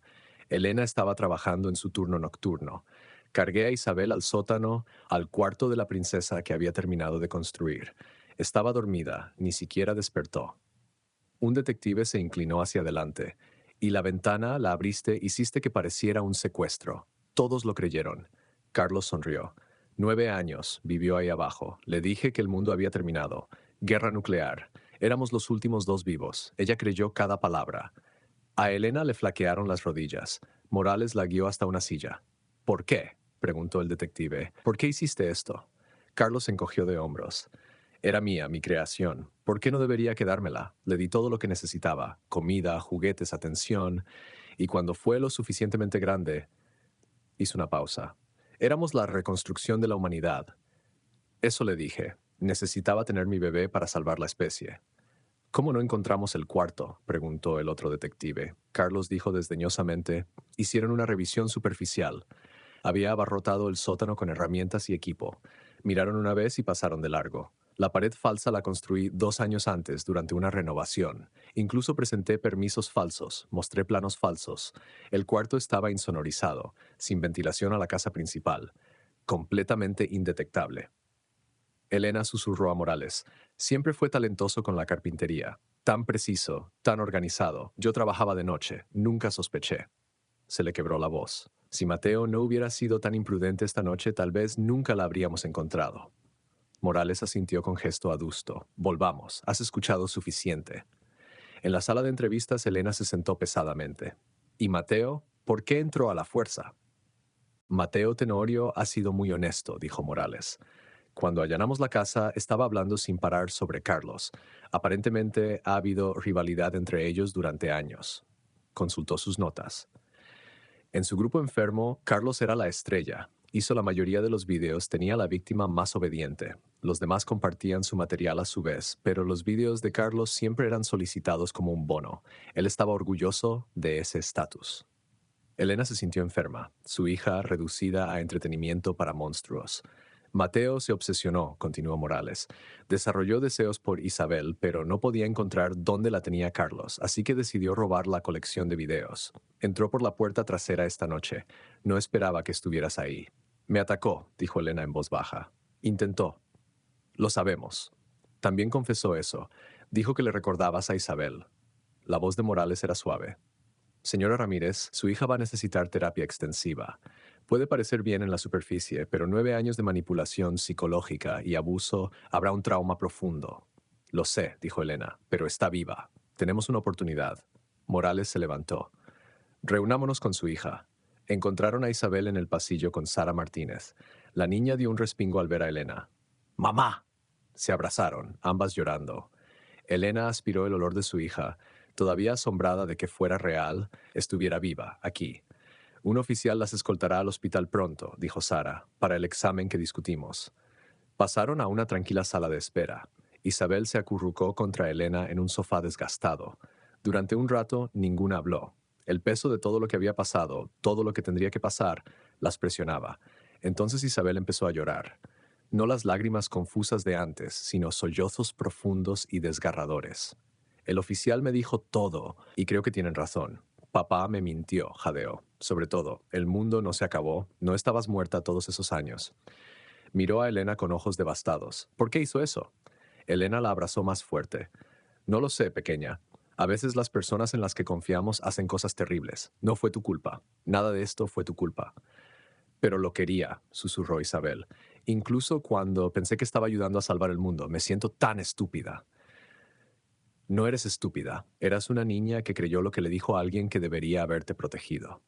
Elena estaba trabajando en su turno nocturno. Cargué a Isabel al sótano, al cuarto de la princesa que había terminado de construir. Estaba dormida, ni siquiera despertó. Un detective se inclinó hacia adelante. Y la ventana la abriste, hiciste que pareciera un secuestro. Todos lo creyeron. Carlos sonrió. 9 años, vivió ahí abajo. Le dije que el mundo había terminado. Guerra nuclear. Éramos los últimos dos vivos. Ella creyó cada palabra. A Elena le flaquearon las rodillas. Morales la guió hasta una silla. ¿Por qué?, preguntó el detective. ¿Por qué hiciste esto? Carlos se encogió de hombros. Era mía, mi creación. ¿Por qué no debería quedármela? Le di todo lo que necesitaba: comida, juguetes, atención. Y cuando fue lo suficientemente grande, hizo una pausa. Éramos la reconstrucción de la humanidad. Eso le dije. Necesitaba tener mi bebé para salvar la especie. ¿Cómo no encontramos el cuarto?, preguntó el otro detective. Carlos dijo desdeñosamente: hicieron una revisión superficial. Había abarrotado el sótano con herramientas y equipo. Miraron una vez y pasaron de largo. La pared falsa la construí 2 años antes, durante una renovación. Incluso presenté permisos falsos, mostré planos falsos. El cuarto estaba insonorizado, sin ventilación a la casa principal, completamente indetectable. Elena susurró a Morales. Siempre fue talentoso con la carpintería. Tan preciso, tan organizado. Yo trabajaba de noche. Nunca sospeché. Se le quebró la voz. Si Mateo no hubiera sido tan imprudente esta noche, tal vez nunca la habríamos encontrado. Morales asintió con gesto adusto. Volvamos. Has escuchado suficiente. En la sala de entrevistas, Elena se sentó pesadamente. ¿Y Mateo? ¿Por qué entró a la fuerza? Mateo Tenorio ha sido muy honesto, dijo Morales. Cuando allanamos la casa, estaba hablando sin parar sobre Carlos. Aparentemente ha habido rivalidad entre ellos durante años. Consultó sus notas. En su grupo enfermo, Carlos era la estrella. Hizo la mayoría de los videos, tenía la víctima más obediente. Los demás compartían su material a su vez, pero los videos de Carlos siempre eran solicitados como un bono. Él estaba orgulloso de ese estatus. Elena se sintió enferma, su hija reducida a entretenimiento para monstruos. Mateo se obsesionó, continuó Morales. Desarrolló deseos por Isabel, pero no podía encontrar dónde la tenía Carlos, así que decidió robar la colección de videos. Entró por la puerta trasera esta noche. No esperaba que estuvieras ahí. Me atacó, dijo Elena en voz baja. Intentó. Lo sabemos. También confesó eso. Dijo que le recordabas a Isabel. La voz de Morales era suave. Señora Ramírez, su hija va a necesitar terapia extensiva. Puede parecer bien en la superficie, pero 9 años de manipulación psicológica y abuso habrá un trauma profundo. Lo sé, dijo Elena, pero está viva. Tenemos una oportunidad. Morales se levantó. Reunámonos con su hija. Encontraron a Isabel en el pasillo con Sara Martínez. La niña dio un respingo al ver a Elena. ¡Mamá! Se abrazaron, ambas llorando. Elena aspiró el olor de su hija, todavía asombrada de que fuera real, estuviera viva, aquí. Un oficial las escoltará al hospital pronto, dijo Sara, para el examen que discutimos. Pasaron a una tranquila sala de espera. Isabel se acurrucó contra Elena en un sofá desgastado. Durante un rato, ninguna habló. El peso de todo lo que había pasado, todo lo que tendría que pasar, las presionaba. Entonces Isabel empezó a llorar. No las lágrimas confusas de antes, sino sollozos profundos y desgarradores. El oficial me dijo todo, y creo que tienen razón. Papá me mintió, jadeó. Sobre todo, el mundo no se acabó, no estabas muerta todos esos años. Miró a Elena con ojos devastados. ¿Por qué hizo eso? Elena la abrazó más fuerte. No lo sé, pequeña. A veces las personas en las que confiamos hacen cosas terribles. No fue tu culpa. Nada de esto fue tu culpa. Pero lo quería, susurró Isabel. Incluso cuando pensé que estaba ayudando a salvar el mundo, me siento tan estúpida. No eres estúpida. Eras una niña que creyó lo que le dijo a alguien que debería haberte protegido.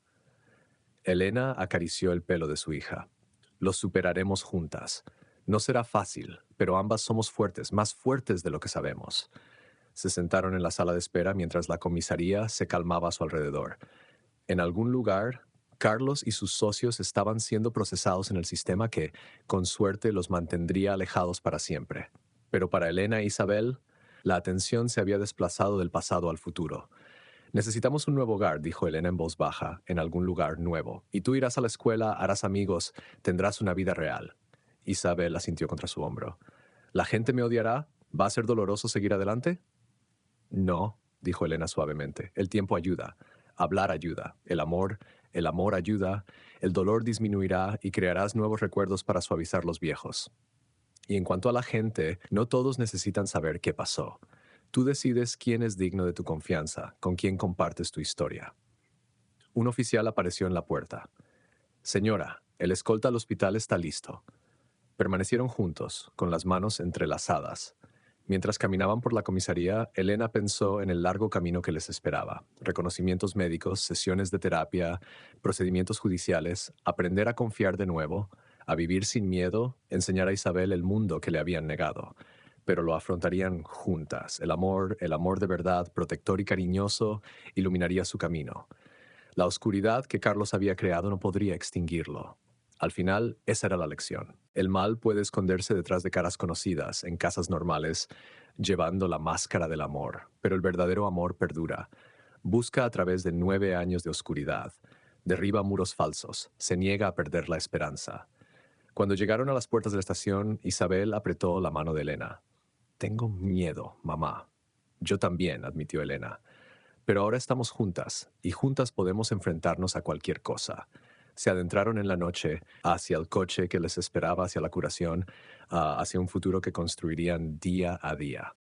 Elena acarició el pelo de su hija. Lo superaremos juntas. No será fácil, pero ambas somos fuertes, más fuertes de lo que sabemos. Se sentaron en la sala de espera mientras la comisaría se calmaba a su alrededor. En algún lugar, Carlos y sus socios estaban siendo procesados en el sistema que, con suerte, los mantendría alejados para siempre. Pero para Elena e Isabel, la atención se había desplazado del pasado al futuro. Necesitamos un nuevo hogar, dijo Elena en voz baja, en algún lugar nuevo. Y tú irás a la escuela, harás amigos, tendrás una vida real. Isabel asintió contra su hombro. ¿La gente me odiará? ¿Va a ser doloroso seguir adelante? No, dijo Elena suavemente. El tiempo ayuda. Hablar ayuda. El amor ayuda. El dolor disminuirá y crearás nuevos recuerdos para suavizar los viejos. Y en cuanto a la gente, no todos necesitan saber qué pasó. Tú decides quién es digno de tu confianza, con quién compartes tu historia. Un oficial apareció en la puerta. Señora, el escolta al hospital está listo. Permanecieron juntos, con las manos entrelazadas. Mientras caminaban por la comisaría, Elena pensó en el largo camino que les esperaba. Reconocimientos médicos, sesiones de terapia, procedimientos judiciales, aprender a confiar de nuevo, a vivir sin miedo, enseñar a Isabel el mundo que le habían negado. Pero lo afrontarían juntas. El amor de verdad, protector y cariñoso, iluminaría su camino. La oscuridad que Carlos había creado no podría extinguirlo. Al final, esa era la lección. El mal puede esconderse detrás de caras conocidas, en casas normales, llevando la máscara del amor, pero el verdadero amor perdura. Busca a través de 9 años de oscuridad. Derriba muros falsos. Se niega a perder la esperanza. Cuando llegaron a las puertas de la estación, Isabel apretó la mano de Elena. Tengo miedo, mamá. Yo también, admitió Elena. Pero ahora estamos juntas, y juntas podemos enfrentarnos a cualquier cosa. Se adentraron en la noche hacia el coche que les esperaba hacia la curación, hacia un futuro que construirían día a día.